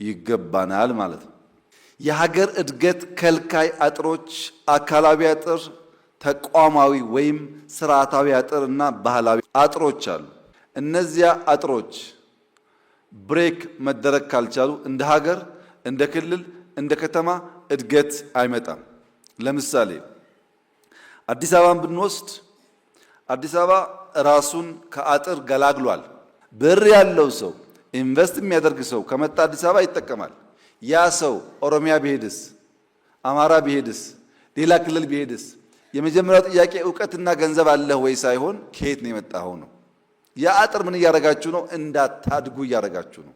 ይገባናል ማለት ነው። የሀገር እድገት ከልካይ አጥሮች አካላዊ አጥር፣ ተቋማዊ ወይም ስርዓታዊ አጥር እና ባህላዊ አጥሮች አሉ። እነዚያ አጥሮች ብሬክ መደረግ ካልቻሉ እንደ ሀገር፣ እንደ ክልል፣ እንደ ከተማ እድገት አይመጣም። ለምሳሌ አዲስ አበባን ብንወስድ አዲስ አበባ ራሱን ከአጥር ገላግሏል። ብር ያለው ሰው ኢንቨስት የሚያደርግ ሰው ከመጣ አዲስ አበባ ይጠቀማል። ያ ሰው ኦሮሚያ ቢሄድስ፣ አማራ ቢሄድስ፣ ሌላ ክልል ቢሄድስ የመጀመሪያው ጥያቄ ዕውቀትና ገንዘብ አለህ ወይ ሳይሆን ከየት ነው የመጣኸው ነው። ያ አጥር ምን እያደረጋችሁ ነው? እንዳታድጉ እያደረጋችሁ ነው።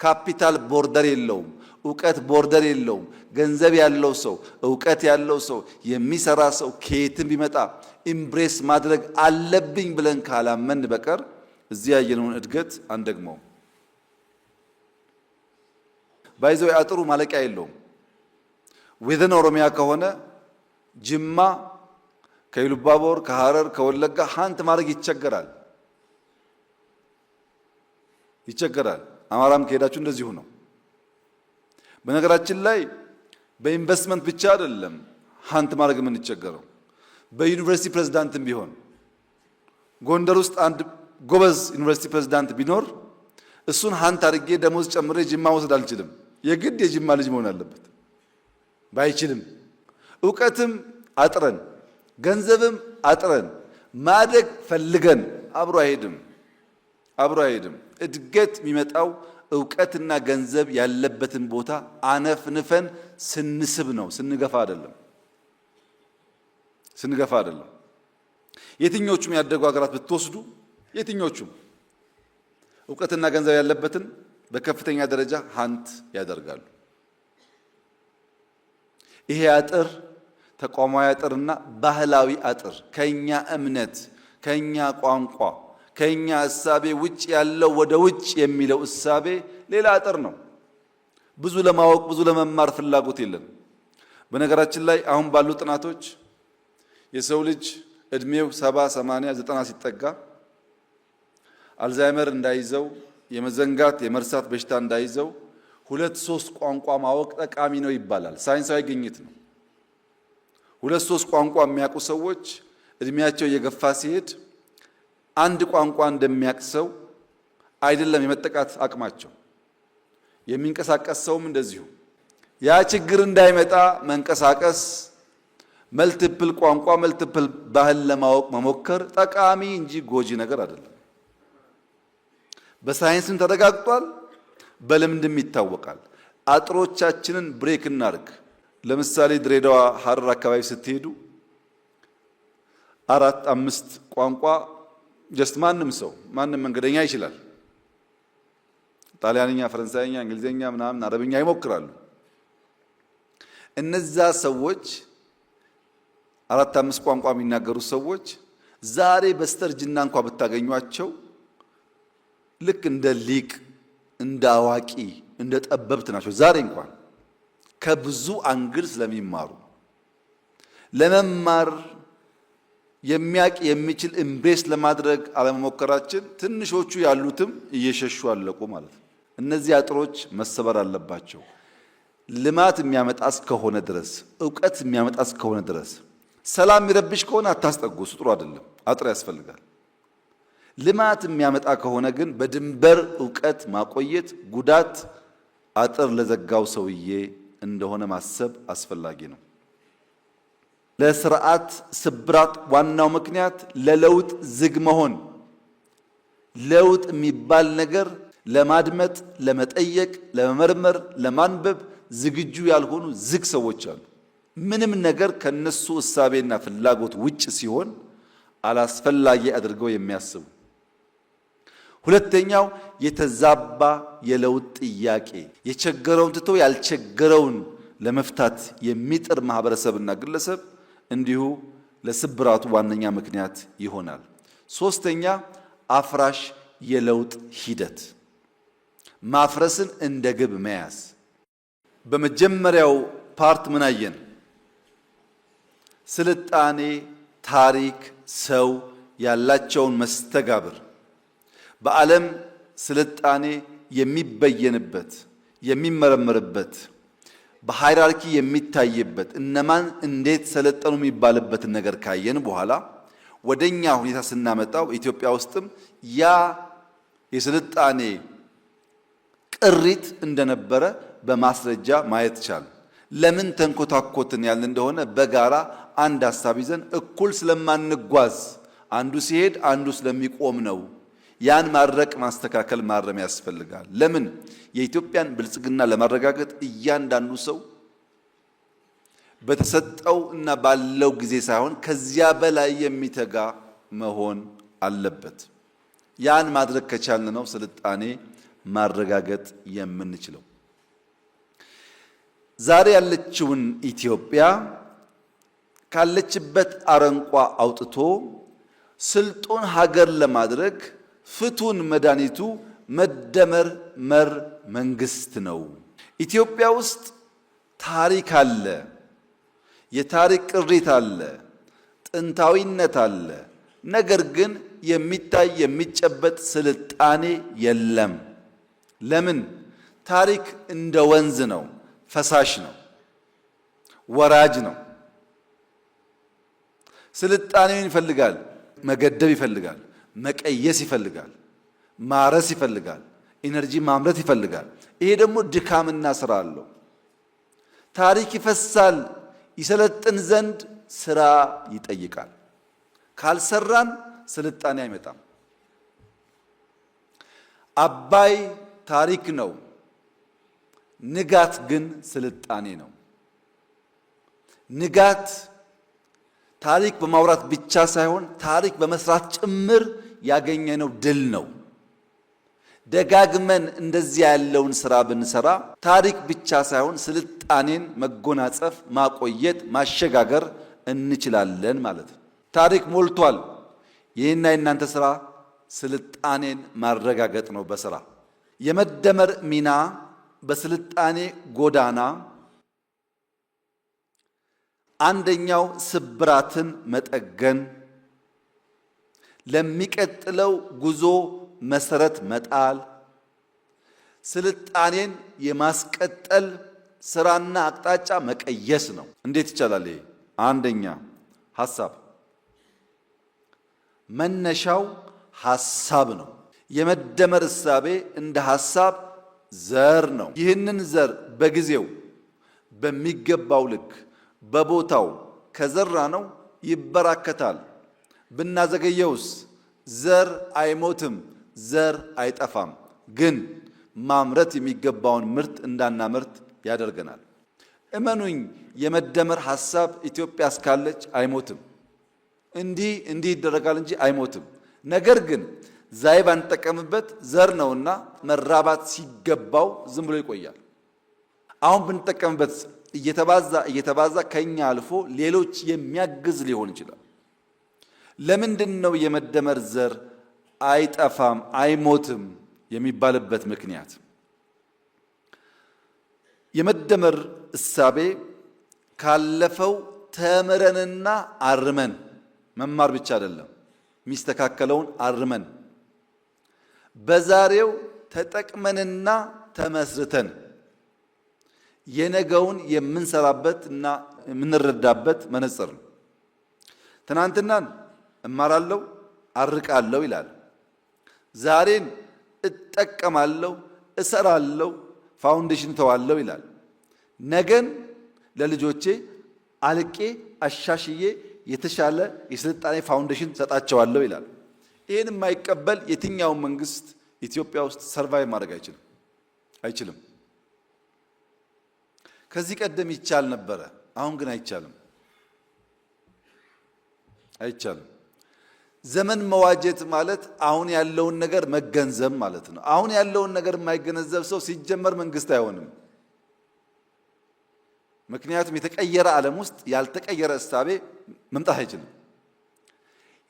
ካፒታል ቦርደር የለውም። ዕውቀት ቦርደር የለውም። ገንዘብ ያለው ሰው፣ ዕውቀት ያለው ሰው፣ የሚሰራ ሰው ከየትም ቢመጣ ኢምብሬስ ማድረግ አለብኝ ብለን ካላመን በቀር እዚህ ያየነውን እድገት አንደግመው። ባይዘው አጥሩ ማለቂያ የለውም። ወደን ኦሮሚያ ከሆነ ጅማ ከኢሉባቦር ከሐረር ከወለጋ ሃንት ማድረግ ይቸገራል። አማራም ከሄዳችሁ እንደዚሁ ነው። በነገራችን ላይ በኢንቨስትመንት ብቻ አይደለም ሃንት ማድረግ የምንቸገረው። በዩኒቨርሲቲ ፕሬዝዳንትም ቢሆን ጎንደር ውስጥ አንድ ጎበዝ ዩኒቨርሲቲ ፕሬዝዳንት ቢኖር እሱን ሃንት አድርጌ ደሞዝ ጨምሬ ጅማ መውሰድ አልችልም። የግድ የጅማ ልጅ መሆን አለበት። ባይችልም ዕውቀትም አጥረን ገንዘብም አጥረን ማደግ ፈልገን አብሮ አይሄድም። እድገት የሚመጣው ዕውቀትና ገንዘብ ያለበትን ቦታ አነፍንፈን ስንስብ ነው፣ ስንገፋ አይደለም። የትኞቹም ያደጉ ሀገራት ብትወስዱ የትኞቹም ዕውቀትና ገንዘብ ያለበትን በከፍተኛ ደረጃ ሀንት ያደርጋሉ። ይሄ አጥር ተቋማዊ አጥርና ባህላዊ አጥር ከኛ እምነት፣ ከኛ ቋንቋ፣ ከኛ እሳቤ ውጭ ያለው ወደ ውጭ የሚለው እሳቤ ሌላ አጥር ነው። ብዙ ለማወቅ ብዙ ለመማር ፍላጎት የለም። በነገራችን ላይ አሁን ባሉ ጥናቶች የሰው ልጅ እድሜው 70፣ 80፣ 90 ሲጠጋ አልዛይመር እንዳይዘው የመዘንጋት የመርሳት በሽታ እንዳይዘው 2-3 ቋንቋ ማወቅ ጠቃሚ ነው ይባላል። ሳይንሳዊ ግኝት ነው። 2-3 ቋንቋ የሚያውቁ ሰዎች እድሜያቸው እየገፋ ሲሄድ አንድ ቋንቋ እንደሚያውቅ ሰው አይደለም የመጠቃት አቅማቸው። የሚንቀሳቀስ ሰውም እንደዚሁ። ያ ችግር እንዳይመጣ መንቀሳቀስ፣ መልቲፕል ቋንቋ መልቲፕል ባህል ለማወቅ መሞከር ጠቃሚ እንጂ ጎጂ ነገር አይደለም። በሳይንስም ተረጋግጧል፣ በልምድም ይታወቃል። አጥሮቻችንን ብሬክ እናርግ። ለምሳሌ ድሬዳዋ፣ ሐረር አካባቢ ስትሄዱ 4-5 ቋንቋ ጀስት ማንም መንገደኛ ይችላል። ጣሊያንኛ፣ ፈረንሳይኛ፣ እንግሊዝኛ ምናምን አረብኛ ይሞክራሉ። እነዛ ሰዎች 4-5 ቋንቋ የሚናገሩ ሰዎች ዛሬ በስተርጅና እንኳን ብታገኟቸው ልክ እንደ ሊቅ፣ እንደ አዋቂ፣ እንደ ጠበብት ናቸው። ዛሬ እንኳን ከብዙ አንግል ስለሚማሩ ለመማር የሚያቅ የሚችል ኢምብሬስ ለማድረግ አለመሞከራችን ትንሾቹ ያሉትም እየሸሹ አለቁ ማለት ነው። እነዚህ አጥሮች መሰበር አለባቸው። ልማት የሚያመጣ እስከሆነ ድረስ፣ ዕውቀት የሚያመጣ እስከሆነ ድረስ፣ ሰላም የሚረብሽ ከሆነ አታስጠጉ። እሱ ጥሩ አይደለም። አጥር ያስፈልጋል። ልማት የሚያመጣ ከሆነ ግን በድንበር ዕውቀት ማቆየት ጉዳት አጥር ለዘጋው ሰውዬ እንደሆነ ማሰብ አስፈላጊ ነው። ለስርዓት ስብራት ዋናው ምክንያት ለለውጥ ዝግ መሆን። ለውጥ የሚባል ነገር ለማድመጥ፣ ለመጠየቅ፣ ለመመርመር፣ ለማንበብ ዝግጁ ያልሆኑ ዝግ ሰዎች አሉ። ምንም ነገር ከነሱ እሳቤና ፍላጎት ውጭ ሲሆን አላስፈላጊ አድርገው የሚያስቡ። ሁለተኛው የተዛባ የለውጥ ጥያቄ፣ የቸገረውን ትቶ ያልቸገረውን ለመፍታት የሚጥር ማህበረሰብና ግለሰብ እንዲሁ ለስብራቱ ዋነኛ ምክንያት ይሆናል። ሶስተኛ አፍራሽ የለውጥ ሂደት፣ ማፍረስን እንደ ግብ መያዝ። በመጀመሪያው ፓርት ምን አየን? ስልጣኔ፣ ታሪክ፣ ሰው ያላቸውን መስተጋብር በዓለም ስልጣኔ የሚበየንበት የሚመረመርበት በሃይራርኪ የሚታይበት እነማን እንዴት ሰለጠኑ የሚባልበትን ነገር ካየን በኋላ ወደኛ ሁኔታ ስናመጣው ኢትዮጵያ ውስጥም ያ የስልጣኔ ቅሪት እንደነበረ በማስረጃ ማየት ቻል። ለምን ተንኮታኮትን ያልን እንደሆነ በጋራ አንድ ሐሳብ ይዘን እኩል ስለማንጓዝ አንዱ ሲሄድ አንዱ ስለሚቆም ነው። ያን ማድረቅ፣ ማስተካከል፣ ማረም ያስፈልጋል። ለምን የኢትዮጵያን ብልጽግና ለማረጋገጥ እያንዳንዱ ሰው በተሰጠው እና ባለው ጊዜ ሳይሆን ከዚያ በላይ የሚተጋ መሆን አለበት። ያን ማድረግ ከቻልን ነው ስልጣኔ ማረጋገጥ የምንችለው። ዛሬ ያለችውን ኢትዮጵያ ካለችበት አረንቋ አውጥቶ ስልጡን ሀገር ለማድረግ ፍቱን መድኃኒቱ መደመር መር መንግስት ነው። ኢትዮጵያ ውስጥ ታሪክ አለ፣ የታሪክ ቅሪት አለ፣ ጥንታዊነት አለ። ነገር ግን የሚታይ የሚጨበጥ ስልጣኔ የለም። ለምን? ታሪክ እንደ ወንዝ ነው፣ ፈሳሽ ነው፣ ወራጅ ነው። ስልጣኔውን ይፈልጋል፣ መገደብ ይፈልጋል፣ መቀየስ ይፈልጋል፣ ማረስ ይፈልጋል፣ ኢነርጂ ማምረት ይፈልጋል። ይሄ ደግሞ ድካምና ስራ አለው። ታሪክ ይፈሳል፣ ይሰለጥን ዘንድ ስራ ይጠይቃል። ካልሰራን ስልጣኔ አይመጣም። አባይ ታሪክ ነው፣ ንጋት ግን ስልጣኔ ነው። ንጋት ታሪክ በማውራት ብቻ ሳይሆን ታሪክ በመስራት ጭምር ያገኘነው ድል ነው። ደጋግመን እንደዚህ ያለውን ስራ ብንሰራ ታሪክ ብቻ ሳይሆን ስልጣኔን መጎናጸፍ፣ ማቆየት፣ ማሸጋገር እንችላለን ማለት ነው። ታሪክ ሞልቷል። ይህና የእናንተ ስራ ስልጣኔን ማረጋገጥ ነው። በስራ የመደመር ሚና በስልጣኔ ጎዳና አንደኛው ስብራትን መጠገን፣ ለሚቀጥለው ጉዞ መሰረት መጣል፣ ስልጣኔን የማስቀጠል ስራና አቅጣጫ መቀየስ ነው። እንዴት ይቻላል? ይሄ አንደኛ ሐሳብ፣ መነሻው ሐሳብ ነው። የመደመር እሳቤ እንደ ሐሳብ ዘር ነው። ይህንን ዘር በጊዜው በሚገባው ልክ በቦታው ከዘራ ነው ይበራከታል። ብናዘገየውስ ዘር አይሞትም፣ ዘር አይጠፋም። ግን ማምረት የሚገባውን ምርት እንዳናመርት ያደርገናል። እመኑኝ፣ የመደመር ሐሳብ ኢትዮጵያ እስካለች አይሞትም። እንዲህ ይደረጋል እንጂ አይሞትም። ነገር ግን ዛይ ባንጠቀምበት ዘር ነውና መራባት ሲገባው ዝም ብሎ ይቆያል። አሁን ብንጠቀምበት እየተባዛ ከኛ አልፎ ሌሎች የሚያግዝ ሊሆን ይችላል። ለምንድን ነው የመደመር ዘር አይጠፋም አይሞትም የሚባልበት ምክንያት? የመደመር እሳቤ ካለፈው ተምረንና አርመን መማር ብቻ አይደለም፣ የሚስተካከለውን አርመን በዛሬው ተጠቅመንና ተመስርተን የነገውን የምንሰራበት እና የምንረዳበት መነጽር ነው። ትናንትናን እማራለሁ አርቃለሁ ይላል። ዛሬን እጠቀማለሁ እሰራለሁ ፋውንዴሽን ተዋለሁ ይላል። ነገን ለልጆቼ አልቄ አሻሽዬ የተሻለ የስልጣኔ ፋውንዴሽን ሰጣቸዋለሁ ይላል። ይህን የማይቀበል የትኛው መንግስት ኢትዮጵያ ውስጥ ሰርቫይቭ ማድረግ አይችልም። ከዚህ ቀደም ይቻል ነበረ፣ አሁን ግን አይቻልም። ዘመን መዋጀት ማለት አሁን ያለውን ነገር መገንዘብ ማለት ነው። አሁን ያለውን ነገር የማይገነዘብ ሰው ሲጀመር መንግስት አይሆንም። ምክንያቱም የተቀየረ ዓለም ውስጥ ያልተቀየረ እሳቤ መምጣት አይችልም።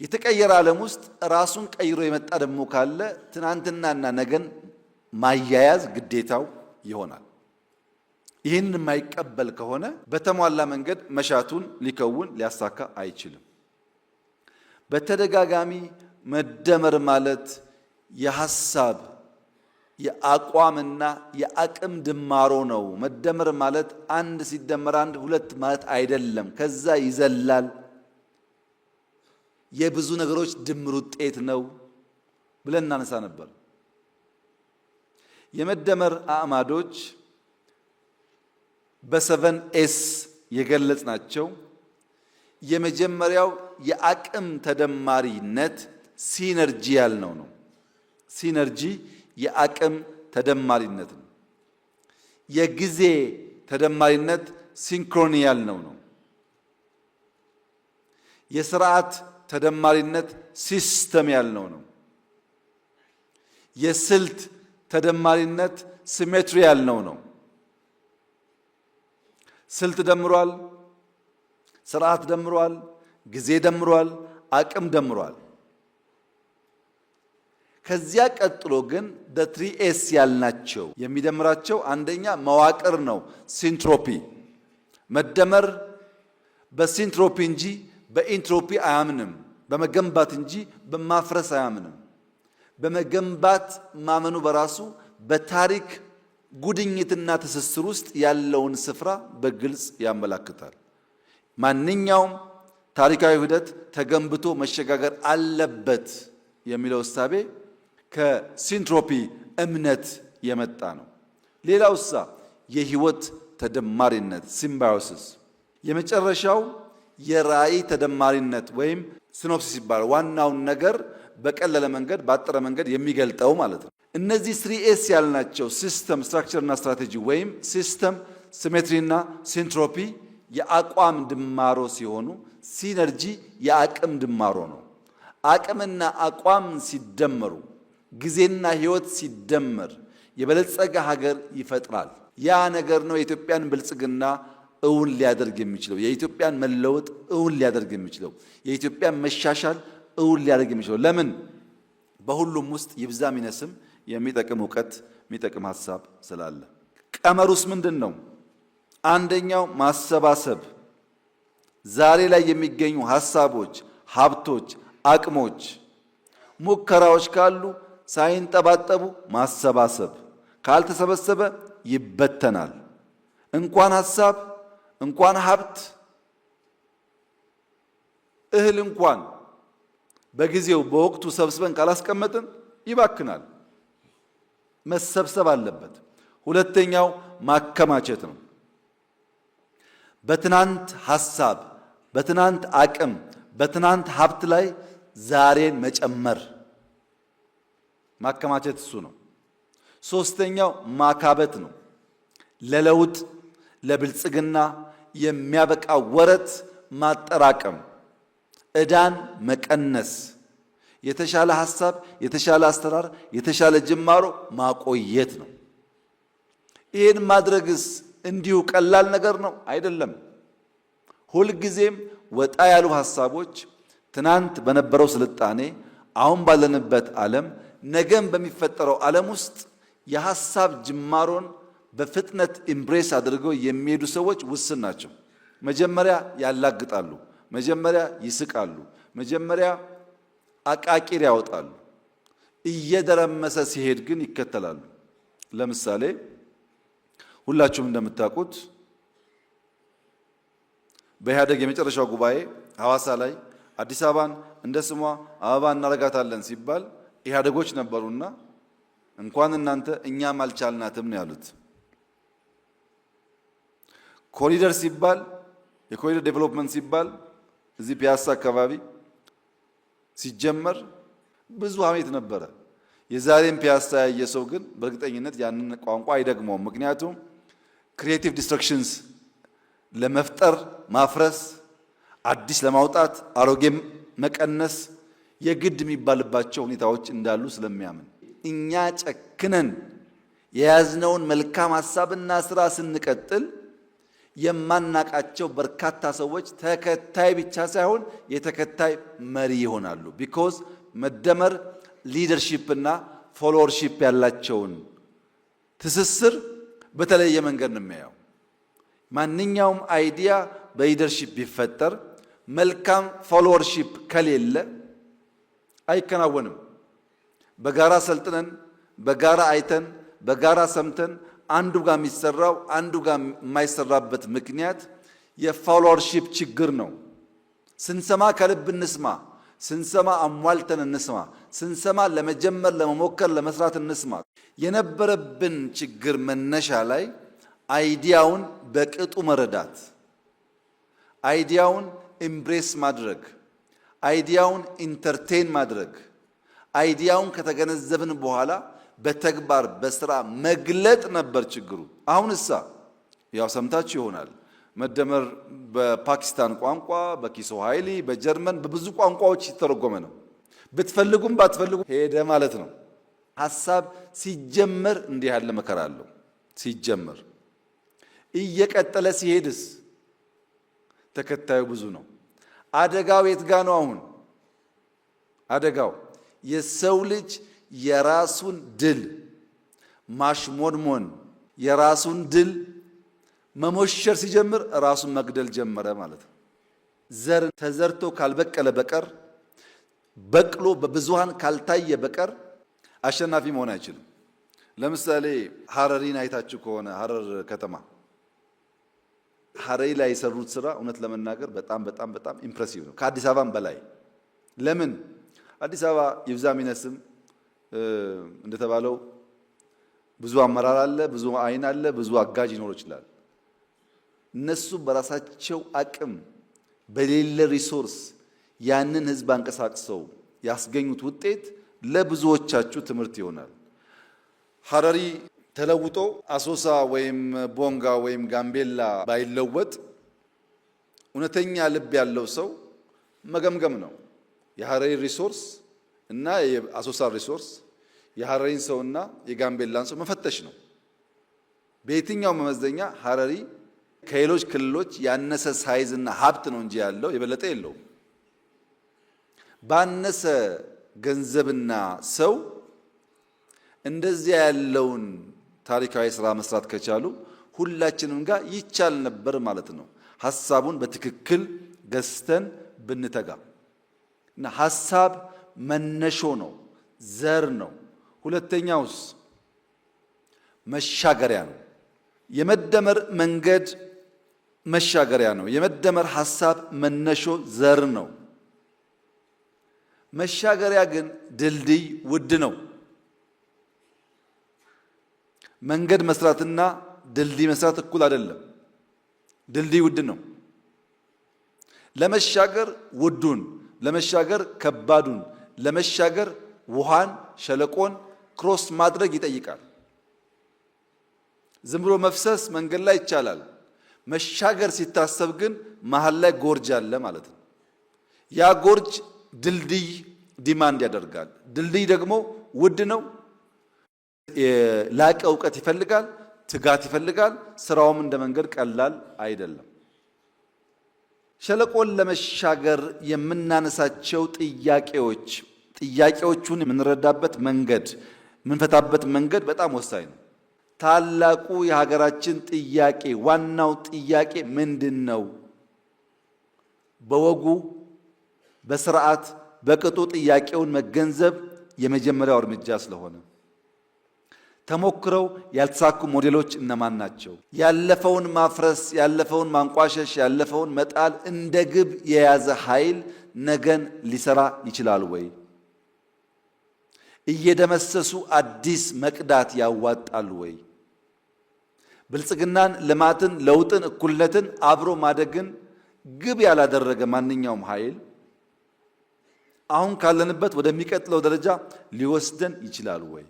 የተቀየረ ዓለም ውስጥ ራሱን ቀይሮ የመጣ ደግሞ ካለ ትናንትናና ነገን ማያያዝ ግዴታው ይሆናል። ይህንን የማይቀበል ከሆነ በተሟላ መንገድ መሻቱን ሊከውን ሊያሳካ አይችልም። በተደጋጋሚ መደመር ማለት የሐሳብ የአቋምና የአቅም ድማሮ ነው። መደመር ማለት አንድ ሲደመር አንድ ሁለት ማለት አይደለም። ከዛ ይዘላል። የብዙ ነገሮች ድምር ውጤት ነው ብለን እናነሳ ነበር። የመደመር አዕማዶች በሰቨን ኤስ የገለጽናቸው የመጀመሪያው የአቅም ተደማሪነት ሲነርጂ ያልነው ነው። ሲነርጂ የአቅም ተደማሪነት ነው። የጊዜ ተደማሪነት ሲንክሮኒ ያልነው ነው። የስርዓት ተደማሪነት ሲስተም ያልነው ነው። የስልት ተደማሪነት ሲሜትሪ ያልነው ነው። ስልት ደምሯል፣ ስርዓት ደምሯል፣ ጊዜ ደምሯል፣ አቅም ደምሯል። ከዚያ ቀጥሎ ግን ትሪኤስ ያልናቸው የሚደምራቸው አንደኛ መዋቅር ነው፣ ሲንትሮፒ። መደመር በሲንትሮፒ እንጂ በኢንትሮፒ አያምንም። በመገንባት እንጂ በማፍረስ አያምንም። በመገንባት ማመኑ በራሱ በታሪክ ጉድኝትና ትስስር ውስጥ ያለውን ስፍራ በግልጽ ያመላክታል። ማንኛውም ታሪካዊ ሂደት ተገንብቶ መሸጋገር አለበት የሚለው እሳቤ ከሲንትሮፒ እምነት የመጣ ነው። ሌላውሳ የህይወት ተደማሪነት ሲምባዮሲስ። የመጨረሻው የራዕይ ተደማሪነት ወይም ሲኖፕሲስ ይባላል። ዋናውን ነገር በቀለለ መንገድ ባጠረ መንገድ የሚገልጠው ማለት ነው። እነዚህ 3S ያልናቸው ሲስተም፣ ስትራክቸር እና ስትራቴጂ ወይም ሲስተም፣ ሲሜትሪ እና ሲንትሮፒ የአቋም ድማሮ ሲሆኑ ሲነርጂ የአቅም ድማሮ ነው። አቅምና አቋም ሲደመሩ ጊዜና ህይወት ሲደመር የበለጸገ ሀገር ይፈጥራል። ያ ነገር ነው የኢትዮጵያን ብልጽግና እውን ሊያደርግ የሚችለው፣ የኢትዮጵያን መለወጥ እውን ሊያደርግ የሚችለው፣ የኢትዮጵያን መሻሻል እውን ሊያደርግ የሚችለው። ለምን? በሁሉም ውስጥ ይብዛም ይነስም የሚጠቅም እውቀት የሚጠቅም ሀሳብ ስላለ። ቀመሩስ ምንድን ነው? አንደኛው ማሰባሰብ፣ ዛሬ ላይ የሚገኙ ሀሳቦች፣ ሀብቶች፣ አቅሞች፣ ሙከራዎች ካሉ ሳይንጠባጠቡ ማሰባሰብ። ካልተሰበሰበ ይበተናል። እንኳን ሀሳብ እንኳን ሀብት እህል እንኳን በጊዜው በወቅቱ ሰብስበን ካላስቀመጥን ይባክናል። መሰብሰብ አለበት። ሁለተኛው ማከማቸት ነው። በትናንት ሀሳብ፣ በትናንት አቅም፣ በትናንት ሀብት ላይ ዛሬን መጨመር ማከማቸት እሱ ነው። ሶስተኛው ማካበት ነው። ለለውጥ ለብልጽግና የሚያበቃ ወረት ማጠራቀም፣ ዕዳን መቀነስ፣ የተሻለ ሀሳብ፣ የተሻለ አስተራር፣ የተሻለ ጅማሮ ማቆየት ነው። ይህን ማድረግስ እንዲሁ ቀላል ነገር ነው አይደለም። ሁልጊዜም ወጣ ያሉ ሀሳቦች ትናንት በነበረው ስልጣኔ፣ አሁን ባለንበት ዓለም፣ ነገም በሚፈጠረው ዓለም ውስጥ የሀሳብ ጅማሮን በፍጥነት ኢምብሬስ አድርገው የሚሄዱ ሰዎች ውስን ናቸው። መጀመሪያ ያላግጣሉ፣ መጀመሪያ ይስቃሉ፣ መጀመሪያ አቃቂር ያወጣሉ። እየደረመሰ ሲሄድ ግን ይከተላሉ። ለምሳሌ ሁላችሁም እንደምታውቁት በኢህአደግ የመጨረሻው ጉባኤ ሐዋሳ ላይ አዲስ አበባን እንደ ስሟ አበባ እናረጋታለን ሲባል ኢህአደጎች ነበሩና እንኳን እናንተ እኛም አልቻልናትም ነው ያሉት። ኮሪደር ሲባል የኮሪደር ዴቨሎፕመንት ሲባል እዚህ ፒያሳ አካባቢ ሲጀመር ብዙ ሐሜት ነበረ። የዛሬን ፒያሳ ያየ ሰው ግን በእርግጠኝነት ያንን ቋንቋ አይደግመውም። ምክንያቱም ክሪኤቲቭ ዲስትራክሽንስ ለመፍጠር ማፍረስ፣ አዲስ ለማውጣት አሮጌ መቀነስ የግድ የሚባልባቸው ሁኔታዎች እንዳሉ ስለሚያምን እኛ ጨክነን የያዝነውን መልካም ሐሳብና ስራ ስንቀጥል የማናቃቸው በርካታ ሰዎች ተከታይ ብቻ ሳይሆን የተከታይ መሪ ይሆናሉ። ቢኮዝ መደመር ሊደርሺፕ እና ፎሎወርሺፕ ያላቸውን ትስስር በተለየ መንገድ ነው የሚያየው። ማንኛውም አይዲያ በሊደርሺፕ ቢፈጠር መልካም ፎሎወርሺፕ ከሌለ አይከናወንም። በጋራ ሰልጥነን፣ በጋራ አይተን፣ በጋራ ሰምተን አንዱ ጋር የሚሰራው አንዱ ጋር የማይሰራበት ምክንያት የፎሎወርሺፕ ችግር ነው። ስንሰማ ከልብ እንስማ፣ ስንሰማ አሟልተን እንስማ፣ ስንሰማ ለመጀመር፣ ለመሞከር፣ ለመስራት እንስማ። የነበረብን ችግር መነሻ ላይ አይዲያውን በቅጡ መረዳት፣ አይዲያውን ኢምብሬስ ማድረግ፣ አይዲያውን ኢንተርቴን ማድረግ፣ አይዲያውን ከተገነዘብን በኋላ በተግባር በስራ መግለጥ ነበር ችግሩ። አሁንሳ ያው ሰምታችሁ ይሆናል መደመር በፓኪስታን ቋንቋ፣ በኪስዋሂሊ፣ በጀርመን በብዙ ቋንቋዎች ሲተረጎመ ነው። ብትፈልጉም ባትፈልጉም ሄደ ማለት ነው። ሐሳብ ሲጀመር እንዲህ ያለ መከራ አለው። ሲጀመር እየቀጠለ ሲሄድስ ተከታዩ ብዙ ነው። አደጋው የት ጋ ነው? አሁን አደጋው የሰው ልጅ የራሱን ድል ማሽሞንሞን፣ የራሱን ድል መሞሸር ሲጀምር ራሱን መግደል ጀመረ ማለት ነው። ዘር ተዘርቶ ካልበቀለ በቀር በቅሎ በብዙሃን ካልታየ በቀር አሸናፊ መሆን አይችልም። ለምሳሌ ሐረሪን አይታችሁ ከሆነ ሐረር ከተማ ሐረሪ ላይ የሰሩት ስራ እውነት ለመናገር በጣም በጣም በጣም ኢምፕሬሲቭ ነው፣ ከአዲስ አበባም በላይ። ለምን? አዲስ አበባ ይብዛም ይነስም እንደተባለው ብዙ አመራር አለ፣ ብዙ አይን አለ፣ ብዙ አጋዥ ይኖር ይችላል። እነሱ በራሳቸው አቅም በሌለ ሪሶርስ ያንን ህዝብ አንቀሳቅሰው ያስገኙት ውጤት ለብዙዎቻችሁ ትምህርት ይሆናል። ሐረሪ ተለውጦ አሶሳ ወይም ቦንጋ ወይም ጋምቤላ ባይለወጥ እውነተኛ ልብ ያለው ሰው መገምገም ነው። የሐረሪ ሪሶርስ እና የአሶሳ ሪሶርስ፣ የሐረሪን ሰውና የጋምቤላን ሰው መፈተሽ ነው። በየትኛው መመዘኛ ሐረሪ ከሌሎች ክልሎች ያነሰ ሳይዝና ሀብት ነው እንጂ ያለው የበለጠ የለውም። ባነሰ ገንዘብና ሰው እንደዚያ ያለውን ታሪካዊ ስራ መስራት ከቻሉ ሁላችንም ጋር ይቻል ነበር ማለት ነው። ሐሳቡን በትክክል ገዝተን ብንተጋ እና ሐሳብ መነሾ ነው፣ ዘር ነው። ሁለተኛውስ መሻገሪያ ነው። የመደመር መንገድ መሻገሪያ ነው። የመደመር ሐሳብ መነሾ ዘር ነው። መሻገሪያ ግን ድልድይ ውድ ነው። መንገድ መስራትና ድልድይ መስራት እኩል አይደለም። ድልድይ ውድ ነው። ለመሻገር ውዱን፣ ለመሻገር ከባዱን፣ ለመሻገር ውሃን፣ ሸለቆን ክሮስ ማድረግ ይጠይቃል። ዝም ብሎ መፍሰስ መንገድ ላይ ይቻላል። መሻገር ሲታሰብ ግን መሃል ላይ ጎርጅ አለ ማለት ነው። ያ ጎርጅ ድልድይ ዲማንድ ያደርጋል። ድልድይ ደግሞ ውድ ነው። የላቀ እውቀት ይፈልጋል፣ ትጋት ይፈልጋል። ስራውም እንደ መንገድ ቀላል አይደለም። ሸለቆን ለመሻገር የምናነሳቸው ጥያቄዎቹን የምንረዳበት መንገድ፣ የምንፈታበት መንገድ በጣም ወሳኝ ነው። ታላቁ የሀገራችን ጥያቄ፣ ዋናው ጥያቄ ምንድን ነው? በወጉ በስርዓት በቅጡ ጥያቄውን መገንዘብ የመጀመሪያው እርምጃ ስለሆነ ተሞክረው ያልተሳኩ ሞዴሎች እነማን ናቸው? ያለፈውን ማፍረስ፣ ያለፈውን ማንቋሸሽ፣ ያለፈውን መጣል እንደ ግብ የያዘ ኃይል ነገን ሊሰራ ይችላል ወይ? እየደመሰሱ አዲስ መቅዳት ያዋጣል ወይ? ብልጽግናን፣ ልማትን፣ ለውጥን፣ እኩልነትን፣ አብሮ ማደግን ግብ ያላደረገ ማንኛውም ኃይል አሁን ካለንበት ወደሚቀጥለው ደረጃ ሊወስደን ይችላል ወይ?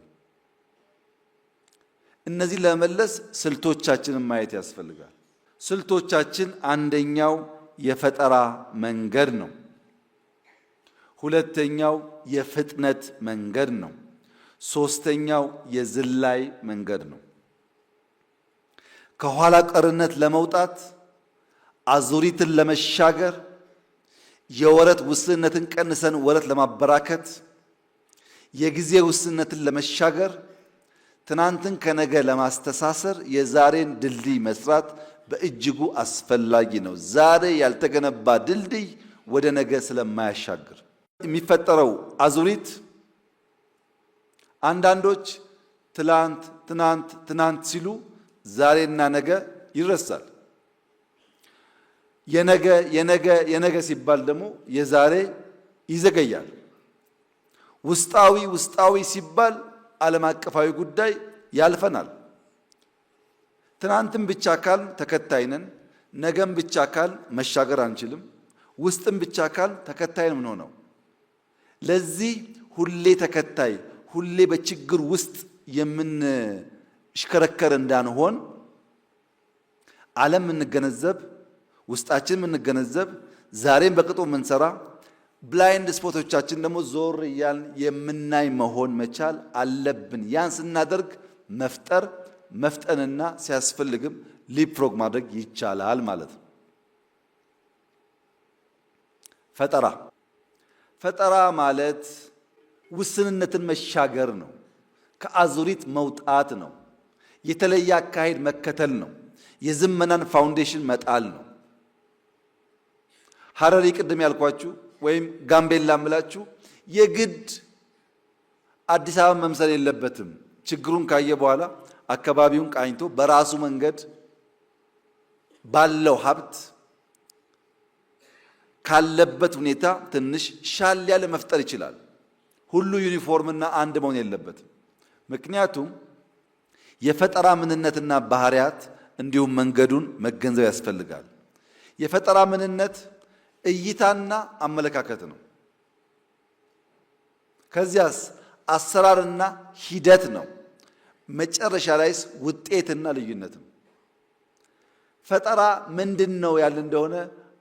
እነዚህ ለመመለስ ስልቶቻችንን ማየት ያስፈልጋል። ስልቶቻችን አንደኛው የፈጠራ መንገድ ነው። ሁለተኛው የፍጥነት መንገድ ነው። ሶስተኛው የዝላይ መንገድ ነው። ከኋላ ቀርነት ለመውጣት፣ አዙሪትን ለመሻገር፣ የወረት ውስንነትን ቀንሰን ወረት ለማበራከት፣ የጊዜ ውስንነትን ለመሻገር፣ ትናንትን ከነገ ለማስተሳሰር የዛሬን ድልድይ መስራት በእጅጉ አስፈላጊ ነው። ዛሬ ያልተገነባ ድልድይ ወደ ነገ ስለማያሻግር የሚፈጠረው አዙሪት አንዳንዶች ትናንት ሲሉ ዛሬና ነገ ይረሳል። የነገ ሲባል ደግሞ የዛሬ ይዘገያል። ውስጣዊ ሲባል ዓለም አቀፋዊ ጉዳይ ያልፈናል። ትናንትም ብቻ ካል ተከታይ ነን፣ ነገም ብቻ ካል መሻገር አንችልም፣ ውስጥም ብቻ ካል ተከታይ ነው የምንሆነው። ለዚህ ሁሌ ተከታይ፣ ሁሌ በችግር ውስጥ የምንሽከረከር እንዳንሆን ዓለም የምንገነዘብ፣ ውስጣችን የምንገነዘብ፣ ዛሬም በቅጡ የምንሰራ፣ ብላይንድ ስፖቶቻችን ደግሞ ዞር እያልን የምናይ መሆን መቻል አለብን። ያን ስናደርግ መፍጠንና ሲያስፈልግም ሊፕፍሮግ ማድረግ ይቻላል ማለት ነው። ፈጠራ ማለት ውስንነትን መሻገር ነው። ከአዙሪት መውጣት ነው። የተለየ አካሄድ መከተል ነው። የዝመናን ፋውንዴሽን መጣል ነው። ሐረሪ ቅድም ያልኳችሁ ወይም ጋምቤላ ምላችሁ የግድ አዲስ አበባ መምሰል የለበትም። ችግሩን ካየ በኋላ አካባቢውን ቃኝቶ በራሱ መንገድ ባለው ሀብት ካለበት ሁኔታ ትንሽ ሻል ያለ መፍጠር ይችላል። ሁሉ ዩኒፎርምና አንድ መሆን የለበትም። ምክንያቱም የፈጠራ ምንነትና ባህሪያት እንዲሁም መንገዱን መገንዘብ ያስፈልጋል። የፈጠራ ምንነት እይታና አመለካከት ነው። ከዚያስ አሰራርና ሂደት ነው። መጨረሻ ላይስ ውጤትና ልዩነት ነው። ፈጠራ ምንድነው ያለ እንደሆነ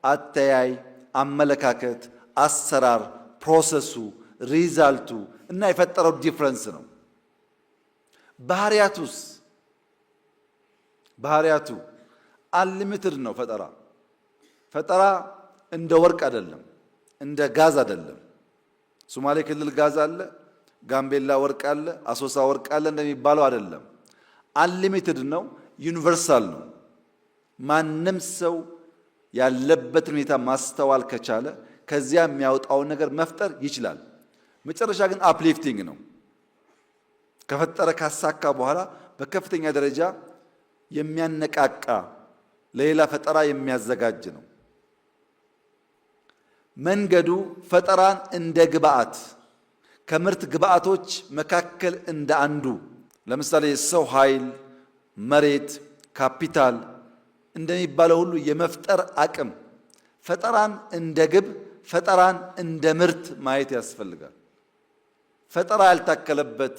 አተያይ፣ አመለካከት፣ አሰራር፣ ፕሮሰሱ፣ ሪዛልቱ እና የፈጠረው ዲፍረንስ ነው። ባህሪያቱ አንሊሚትድ ነው። ፈጠራ እንደ ወርቅ አይደለም፣ እንደ ጋዝ አይደለም። ሶማሌ ክልል ጋዝ አለ፣ ጋምቤላ ወርቅ አለ፣ አሶሳ ወርቅ አለ እንደሚባለው አይደለም። አንሊሚትድ ነው፣ ዩኒቨርሳል ነው። ማንም ሰው ያለበትን ሁኔታ ማስተዋል ከቻለ ከዚያ የሚያወጣውን ነገር መፍጠር ይችላል። መጨረሻ ግን አፕሊፍቲንግ ነው። ከፈጠረ ካሳካ በኋላ በከፍተኛ ደረጃ የሚያነቃቃ ለሌላ ፈጠራ የሚያዘጋጅ ነው። መንገዱ ፈጠራን እንደ ግብአት ከምርት ግብአቶች መካከል እንደ አንዱ ለምሳሌ የሰው ኃይል፣ መሬት፣ ካፒታል እንደሚባለው ሁሉ የመፍጠር አቅም ፈጠራን እንደ ግብ፣ ፈጠራን እንደ ምርት ማየት ያስፈልጋል። ፈጠራ ያልታከለበት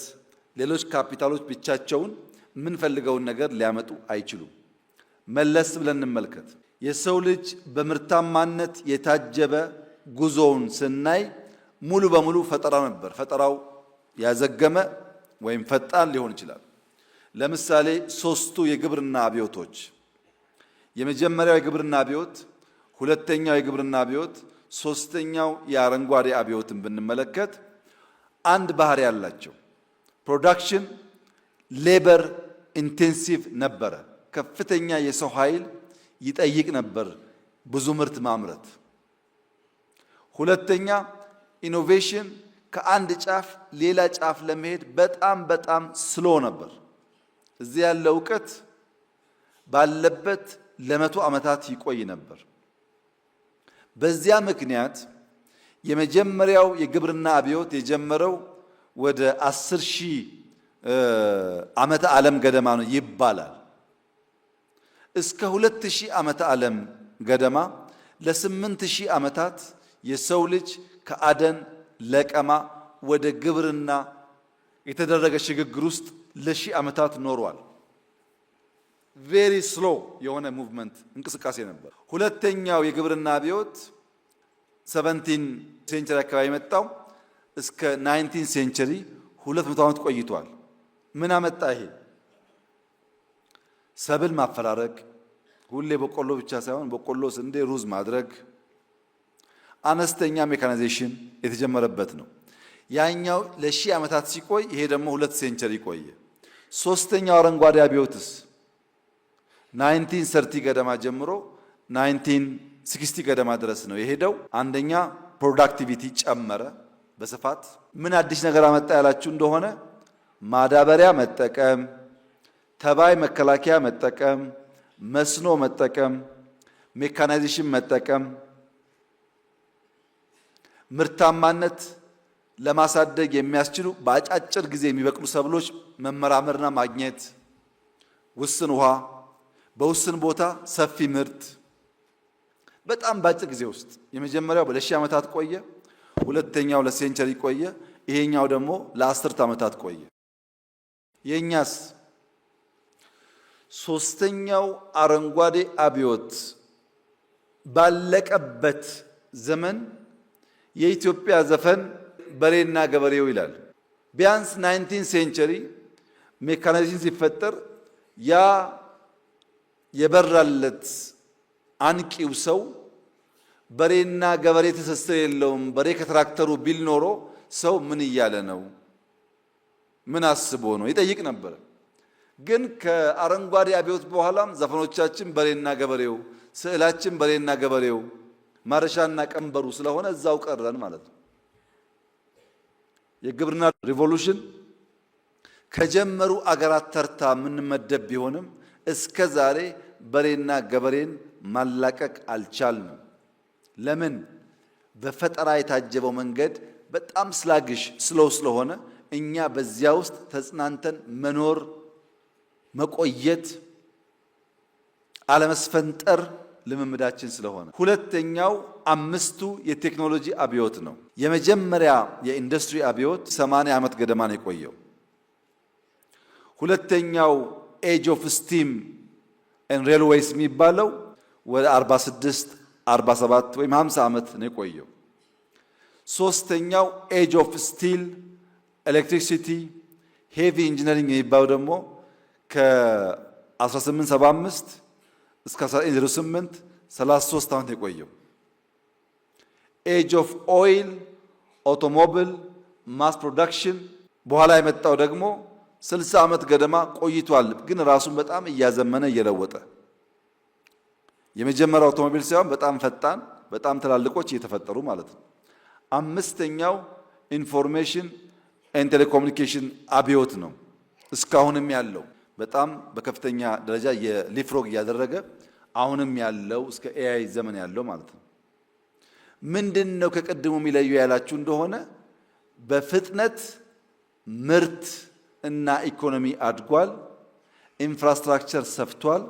ሌሎች ካፒታሎች ብቻቸውን የምንፈልገውን ነገር ሊያመጡ አይችሉም። መለስ ብለን እንመልከት። የሰው ልጅ በምርታማነት የታጀበ ጉዞውን ስናይ ሙሉ በሙሉ ፈጠራ ነበር። ፈጠራው ያዘገመ ወይም ፈጣን ሊሆን ይችላል። ለምሳሌ ሶስቱ የግብርና አብዮቶች፣ የመጀመሪያው የግብርና አብዮት፣ ሁለተኛው የግብርና አብዮት፣ ሶስተኛው የአረንጓዴ አብዮትን ብንመለከት አንድ ባህሪ ያላቸው ፕሮዳክሽን ሌበር ኢንቴንሲቭ ነበረ። ከፍተኛ የሰው ኃይል ይጠይቅ ነበር ብዙ ምርት ማምረት። ሁለተኛ ኢኖቬሽን ከአንድ ጫፍ ሌላ ጫፍ ለመሄድ በጣም ስሎ ነበር። እዚህ ያለ እውቀት ባለበት ለመቶ ዓመታት ይቆይ ነበር። በዚያ ምክንያት የመጀመሪያው የግብርና አብዮት የጀመረው ወደ 10,000 ዓመተ ዓለም ገደማ ነው ይባላል። እስከ 2000 ዓመተ ዓለም ገደማ ለ8000 ዓመታት የሰው ልጅ ከአደን ለቀማ ወደ ግብርና የተደረገ ሽግግር ውስጥ ለ1000 ዓመታት ኖሯል። ቬሪ ስሎ የሆነ ሙቭመንት እንቅስቃሴ ነበር። ሁለተኛው የግብርና አብዮት 17 ሴንቸሪ አካባቢ መጣው እስከ 19 ሴንቸሪ 200 ዓመት ቆይቷል። ምን አመጣ ይሄ? ሰብል ማፈራረቅ፣ ሁሌ በቆሎ ብቻ ሳይሆን በቆሎ፣ ስንዴ፣ ሩዝ ማድረግ፣ አነስተኛ ሜካናይዜሽን የተጀመረበት ነው። ያኛው ለ1000 ዓመታት ሲቆይ ይሄ ደግሞ 2 ሴንቸሪ ቆየ። ሶስተኛው አረንጓዴ አብዮትስ 1930 ገደማ ጀምሮ 1960 ገደማ ድረስ ነው የሄደው። አንደኛ ፕሮዳክቲቪቲ ጨመረ በስፋት። ምን አዲስ ነገር አመጣ ያላችሁ እንደሆነ ማዳበሪያ መጠቀም፣ ተባይ መከላከያ መጠቀም፣ መስኖ መጠቀም፣ ሜካናይዜሽን መጠቀም፣ ምርታማነት ለማሳደግ የሚያስችሉ በአጫጭር ጊዜ የሚበቅሉ ሰብሎች መመራመርና ማግኘት፣ ውስን ውሃ በውስን ቦታ ሰፊ ምርት በጣም በአጭር ጊዜ ውስጥ። የመጀመሪያው ለ1000 ዓመታት ቆየ፣ ሁለተኛው ለሴንቸሪ ቆየ፣ ይሄኛው ደግሞ ለ10 ዓመታት ቆየ። የኛስ ሶስተኛው አረንጓዴ አብዮት ባለቀበት ዘመን የኢትዮጵያ ዘፈን በሬና ገበሬው ይላል። ቢያንስ 19 ሴንቸሪ ሜካናይዜሽን ሲፈጠር ያ የበራለት አንቂው ሰው በሬና ገበሬ ትስስር የለውም፣ በሬ ከትራክተሩ ቢል ኖሮ ሰው ምን እያለ ነው፣ ምን አስቦ ነው ይጠይቅ ነበር። ግን ከአረንጓዴ አብዮት በኋላም ዘፈኖቻችን በሬና ገበሬው፣ ስዕላችን በሬና ገበሬው፣ ማረሻና ቀንበሩ ስለሆነ እዛው ቀረን ማለት ነው። የግብርና ሪቮሉሽን ከጀመሩ አገራት ተርታ የምንመደብ ቢሆንም እስከ ዛሬ በሬና ገበሬን ማላቀቅ አልቻልንም። ለምን? በፈጠራ የታጀበው መንገድ በጣም ስላግሽ ስለው ስለሆነ እኛ በዚያ ውስጥ ተጽናንተን መኖር፣ መቆየት፣ አለመስፈንጠር ልምምዳችን ስለሆነ። ሁለተኛው አምስቱ የቴክኖሎጂ አብዮት ነው። የመጀመሪያ የኢንዱስትሪ አብዮት 80 ዓመት ገደማ ነው የቆየው። ሁለተኛው ኤጅ ኦፍ ስቲም ኤንድ ሬልዌይስ የሚባለው ወደ 46 47 ወይም 50 ዓመት ነው የቆየው። ሶስተኛው ኤጅ ኦፍ ስቲል ኤሌክትሪሲቲ ሄቪ ኢንጂነሪንግ የሚባለው ደግሞ ከ1875 እስከ 1908 33 ዓመት የቆየው። ኤጅ ኦፍ ኦይል ኦቶሞቢል ማስ ፕሮዳክሽን በኋላ የመጣው ደግሞ 60 ዓመት ገደማ ቆይቷል፣ ግን ራሱን በጣም እያዘመነ እየለወጠ የመጀመሪያው አውቶሞቢል ሳይሆን በጣም ፈጣን በጣም ትላልቆች እየተፈጠሩ ማለት ነው። አምስተኛው ኢንፎርሜሽን ኤንድ ቴሌኮሙኒኬሽን አብዮት ነው። እስካሁንም ያለው በጣም በከፍተኛ ደረጃ የሊፍሮግ እያደረገ አሁንም ያለው እስከ ኤአይ ዘመን ያለው ማለት ነው። ምንድነው ከቀድሞ የሚለየው ያላችሁ እንደሆነ በፍጥነት ምርት እና ኢኮኖሚ አድጓል። ኢንፍራስትራክቸር ሰፍቷል።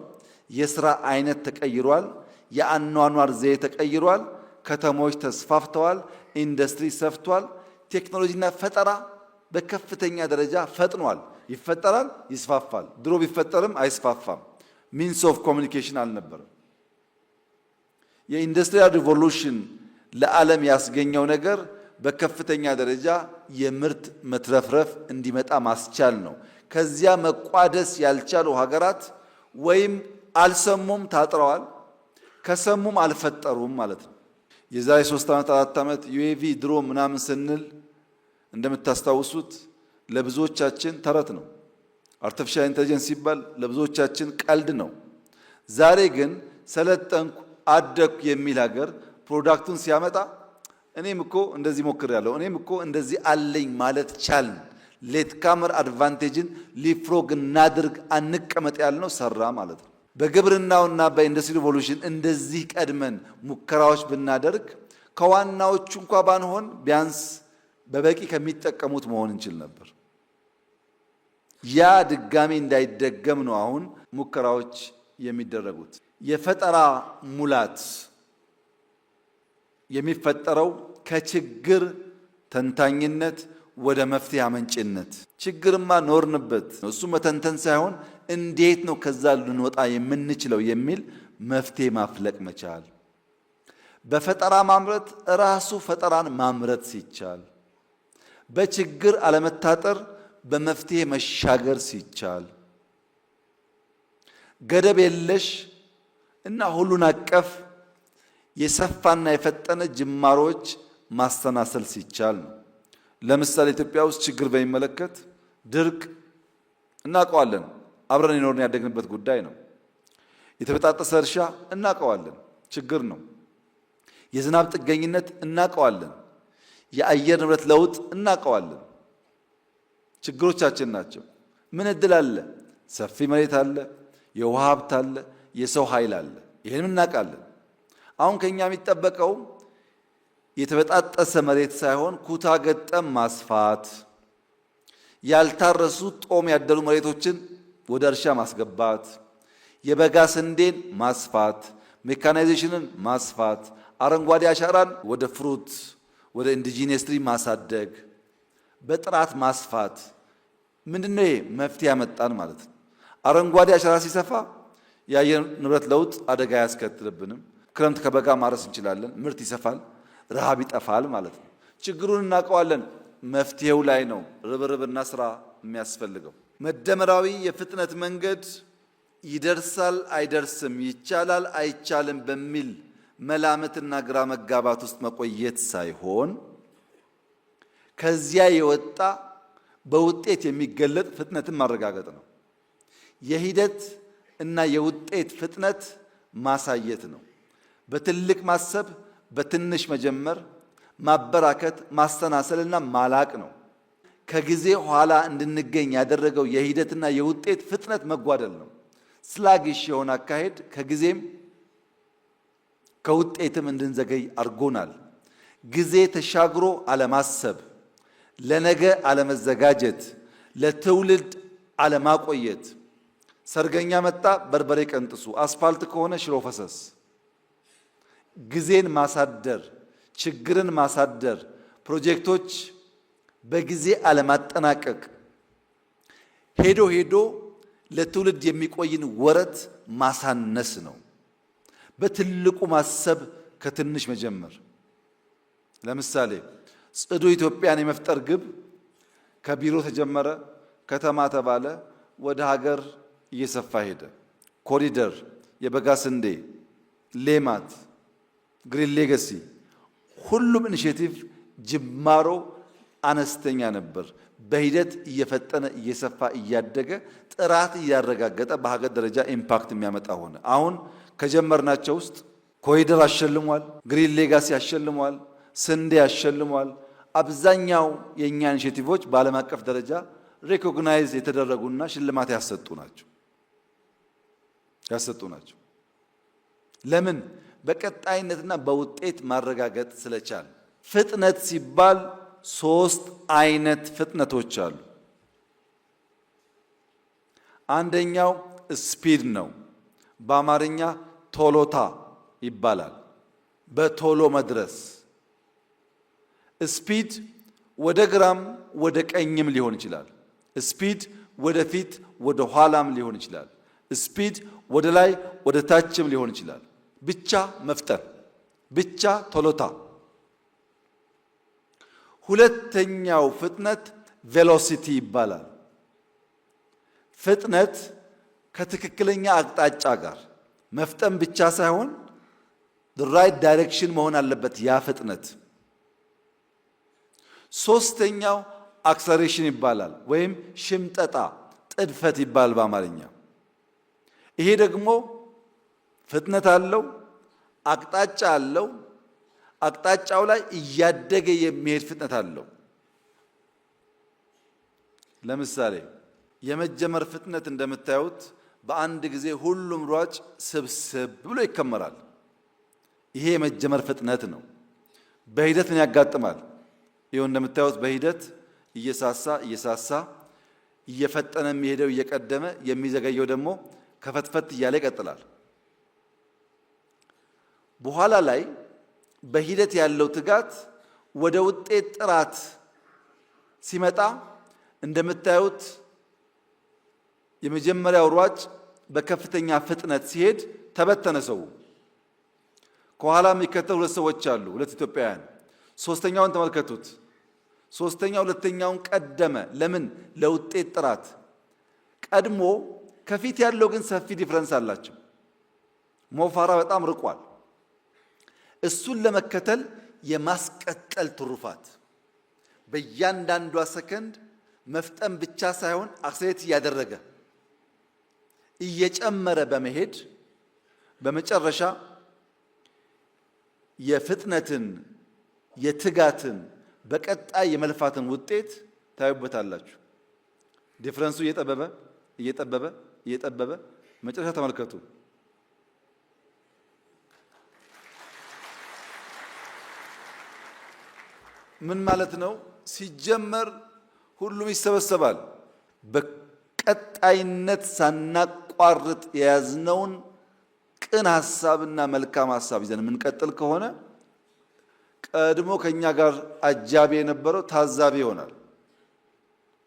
የሥራ አይነት ተቀይሯል። የአኗኗር ዘዬ ተቀይሯል። ከተሞች ተስፋፍተዋል። ኢንዱስትሪ ሰፍቷል። ቴክኖሎጂና ፈጠራ በከፍተኛ ደረጃ ፈጥኗል። ይፈጠራል፣ ይስፋፋል። ድሮ ቢፈጠርም አይስፋፋም። ሚንስ ኦፍ ኮሚኒኬሽን አልነበረም። የኢንዱስትሪያል ሪቮሉሽን ለዓለም ያስገኘው ነገር በከፍተኛ ደረጃ የምርት መትረፍረፍ እንዲመጣ ማስቻል ነው። ከዚያ መቋደስ ያልቻሉ ሀገራት ወይም አልሰሙም ታጥረዋል፣ ከሰሙም አልፈጠሩም ማለት ነው። የዛሬ 3 ዓመት 4 ዓመት ዩኤቪ ድሮ ምናምን ስንል እንደምታስታውሱት ለብዙዎቻችን ተረት ነው። አርቲፊሻል ኢንተለጀንስ ሲባል ለብዙዎቻችን ቀልድ ነው። ዛሬ ግን ሰለጠንኩ አደኩ የሚል ሀገር ፕሮዳክቱን ሲያመጣ እኔም እኮ እንደዚህ ሞክሬያለሁ፣ እኔም እኮ እንደዚህ አለኝ ማለት ቻልን። ሌት ካመር አድቫንቴጅን ሊፍሮግ እናድርግ አንቀመጥ ያልነው ሰራ ማለት ነው። በግብርናውና በኢንዱስትሪ ሪቮሉሽን እንደዚህ ቀድመን ሙከራዎች ብናደርግ ከዋናዎቹ እንኳ ባንሆን ቢያንስ በበቂ ከሚጠቀሙት መሆን እንችል ነበር። ያ ድጋሚ እንዳይደገም ነው አሁን ሙከራዎች የሚደረጉት። የፈጠራ ሙላት የሚፈጠረው ከችግር ተንታኝነት ወደ መፍትሄ አመንጭነት። ችግርማ ኖርንበት፣ እሱ መተንተን ሳይሆን እንዴት ነው ከዛ ልንወጣ የምንችለው የሚል መፍትሄ ማፍለቅ መቻል። በፈጠራ ማምረት ራሱ ፈጠራን ማምረት ሲቻል፣ በችግር አለመታጠር በመፍትሄ መሻገር ሲቻል፣ ገደብ የለሽ እና ሁሉን አቀፍ የሰፋና የፈጠነ ጅማሮች ማስተናሰል ሲቻል ነው። ለምሳሌ ኢትዮጵያ ውስጥ ችግር በሚመለከት ድርቅ እናውቀዋለን፣ አብረን የኖርን ያደግንበት ጉዳይ ነው። የተበጣጠሰ እርሻ እናውቀዋለን፣ ችግር ነው። የዝናብ ጥገኝነት እናውቀዋለን። የአየር ንብረት ለውጥ እናውቀዋለን፣ ችግሮቻችን ናቸው። ምን እድል አለ? ሰፊ መሬት አለ፣ የውሃ ሀብት አለ፣ የሰው ኃይል አለ። ይህንም እናውቃለን። አሁን ከኛ የሚጠበቀው የተበጣጠሰ መሬት ሳይሆን ኩታ ገጠም ማስፋት፣ ያልታረሱ ጦም ያደሩ መሬቶችን ወደ እርሻ ማስገባት፣ የበጋ ስንዴን ማስፋት፣ ሜካናይዜሽንን ማስፋት፣ አረንጓዴ አሻራን ወደ ፍሩት ወደ ኢንዲጂነስ ትሪ ማሳደግ፣ በጥራት ማስፋት። ምንድነው ይሄ? መፍትሄ ያመጣን ማለት ነው። አረንጓዴ አሻራ ሲሰፋ የአየር ንብረት ለውጥ አደጋ ያስከትልብንም። ክረምት ከበጋ ማረስ እንችላለን፣ ምርት ይሰፋል፣ ረሃብ ይጠፋል ማለት ነው። ችግሩን እናውቀዋለን። መፍትሄው ላይ ነው ርብርብና ስራ የሚያስፈልገው። መደመራዊ የፍጥነት መንገድ ይደርሳል አይደርስም፣ ይቻላል አይቻልም በሚል መላምትና ግራ መጋባት ውስጥ መቆየት ሳይሆን ከዚያ የወጣ በውጤት የሚገለጥ ፍጥነትን ማረጋገጥ ነው። የሂደት እና የውጤት ፍጥነት ማሳየት ነው። በትልቅ ማሰብ፣ በትንሽ መጀመር፣ ማበራከት፣ ማስተናሰልና ማላቅ ነው። ከጊዜ ኋላ እንድንገኝ ያደረገው የሂደትና የውጤት ፍጥነት መጓደል ነው። ስላግሽ የሆነ አካሄድ ከጊዜም ከውጤትም እንድንዘገይ አድርጎናል። ጊዜ ተሻግሮ አለማሰብ፣ ለነገ አለመዘጋጀት፣ ለትውልድ አለማቆየት። ሰርገኛ መጣ በርበሬ ቀንጥሱ፣ አስፋልት ከሆነ ሽሮ ፈሰስ። ጊዜን ማሳደር፣ ችግርን ማሳደር፣ ፕሮጀክቶች በጊዜ አለማጠናቀቅ፣ ሄዶ ሄዶ ለትውልድ የሚቆይን ወረት ማሳነስ ነው። በትልቁ ማሰብ፣ ከትንሽ መጀመር። ለምሳሌ ጽዱ ኢትዮጵያን የመፍጠር ግብ ከቢሮ ተጀመረ፣ ከተማ ተባለ፣ ወደ ሀገር እየሰፋ ሄደ። ኮሪደር፣ የበጋ ስንዴ፣ ሌማት፣ ግሪን ሌጋሲ፣ ሁሉም ኢኒሼቲቭ ጅማሮ አነስተኛ ነበር። በሂደት እየፈጠነ እየሰፋ እያደገ ጥራት እያረጋገጠ በሀገር ደረጃ ኢምፓክት የሚያመጣ ሆነ። አሁን ከጀመርናቸው ውስጥ ኮሪደር አሸልሟል፣ ግሪን ሌጋሲ አሸልሟል፣ ስንዴ አሸልሟል። አብዛኛው የእኛ ኢኒሼቲቮች በዓለም አቀፍ ደረጃ ሪኮግናይዝ የተደረጉና ሽልማት ያሰጡ ናቸው። ለምን? በቀጣይነትና በውጤት ማረጋገጥ ስለቻል። ፍጥነት ሲባል 3 አይነት ፍጥነቶች አሉ። አንደኛው ስፒድ ነው። በአማርኛ ቶሎታ ይባላል። በቶሎ መድረስ። ስፒድ ወደ ግራም ወደ ቀኝም ሊሆን ይችላል። ስፒድ ወደ ፊት ወደ ኋላም ሊሆን ይችላል። ስፒድ ወደ ላይ ወደ ታችም ሊሆን ይችላል። ብቻ መፍጠን፣ ብቻ ቶሎታ። ሁለተኛው ፍጥነት ቬሎሲቲ ይባላል። ፍጥነት ከትክክለኛ አቅጣጫ ጋር መፍጠን ብቻ ሳይሆን ራይት ዳይሬክሽን መሆን አለበት ያ ፍጥነት። ሶስተኛው አክሰሌሬሽን ይባላል፣ ወይም ሽምጠጣ፣ ጥድፈት ይባላል በአማርኛ። ይሄ ደግሞ ፍጥነት አለው፣ አቅጣጫ አለው። አቅጣጫው ላይ እያደገ የሚሄድ ፍጥነት አለው። ለምሳሌ የመጀመር ፍጥነት እንደምታዩት በአንድ ጊዜ ሁሉም ሯጭ ስብስብ ብሎ ይከመራል። ይሄ የመጀመር ፍጥነት ነው። በሂደት ምን ያጋጥማል? ይኸው እንደምታዩት በሂደት እየሳሳ እየፈጠነ የሚሄደው እየቀደመ፣ የሚዘገየው ደግሞ ከፈትፈት እያለ ይቀጥላል። በኋላ ላይ በሂደት ያለው ትጋት ወደ ውጤት ጥራት ሲመጣ እንደምታዩት የመጀመሪያው ሯጭ በከፍተኛ ፍጥነት ሲሄድ ተበተነ ሰው። ከኋላ የሚከተሉ 2 ሰዎች አሉ፣ 2 ኢትዮጵያውያን። ሶስተኛውን ተመልከቱት። ሶስተኛው ሁለተኛውን ቀደመ። ለምን? ለውጤት ጥራት። ቀድሞ ከፊት ያለው ግን ሰፊ ዲፍረንስ አላቸው። ሞፋራ በጣም ርቋል። እሱን ለመከተል የማስቀጠል ትሩፋት፣ በእያንዳንዷ ሰከንድ መፍጠን ብቻ ሳይሆን አክሰሌሬት እያደረገ እየጨመረ በመሄድ በመጨረሻ የፍጥነትን የትጋትን በቀጣይ የመልፋትን ውጤት ታዩበታላችሁ። ዲፍረንሱ እየጠበበ መጨረሻ ተመልከቱ። ምን ማለት ነው? ሲጀመር ሁሉም ይሰበሰባል። በቀጣይነት ሳናቋርጥ የያዝነውን ቅን ሐሳብና መልካም ሐሳብ ይዘን የምንቀጥል ከሆነ ቀድሞ ከኛ ጋር አጃቢ የነበረው ታዛቢ ይሆናል።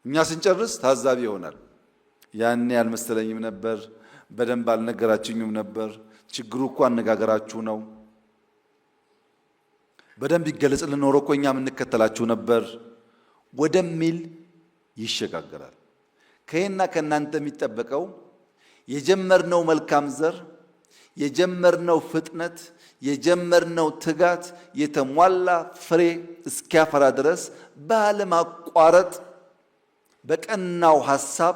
እኛ ስንጨርስ ታዛቢ ይሆናል። ያኔ አልመሰለኝም ነበር፣ በደንብ አልነገራችሁኝም ነበር፣ ችግሩ እኮ አነጋገራችሁ ነው፣ በደንብ ይገለጽልን ኖሮ እኮ እኛ የምንከተላችሁ ነበር ወደሚል ይሸጋገራል። ከእኔና ከእናንተ የሚጠበቀው የጀመርነው መልካም ዘር፣ የጀመርነው ፍጥነት፣ የጀመርነው ትጋት የተሟላ ፍሬ እስኪያፈራ ድረስ ባለማቋረጥ በቀናው ሐሳብ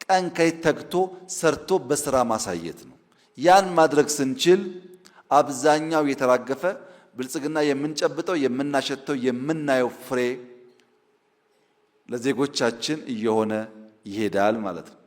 ቀን ከሌት ተግቶ ሰርቶ በስራ ማሳየት ነው። ያን ማድረግ ስንችል አብዛኛው የተራገፈ ብልጽግና የምንጨብጠው የምናሸተው የምናየው ፍሬ ለዜጎቻችን እየሆነ ይሄዳል ማለት ነው።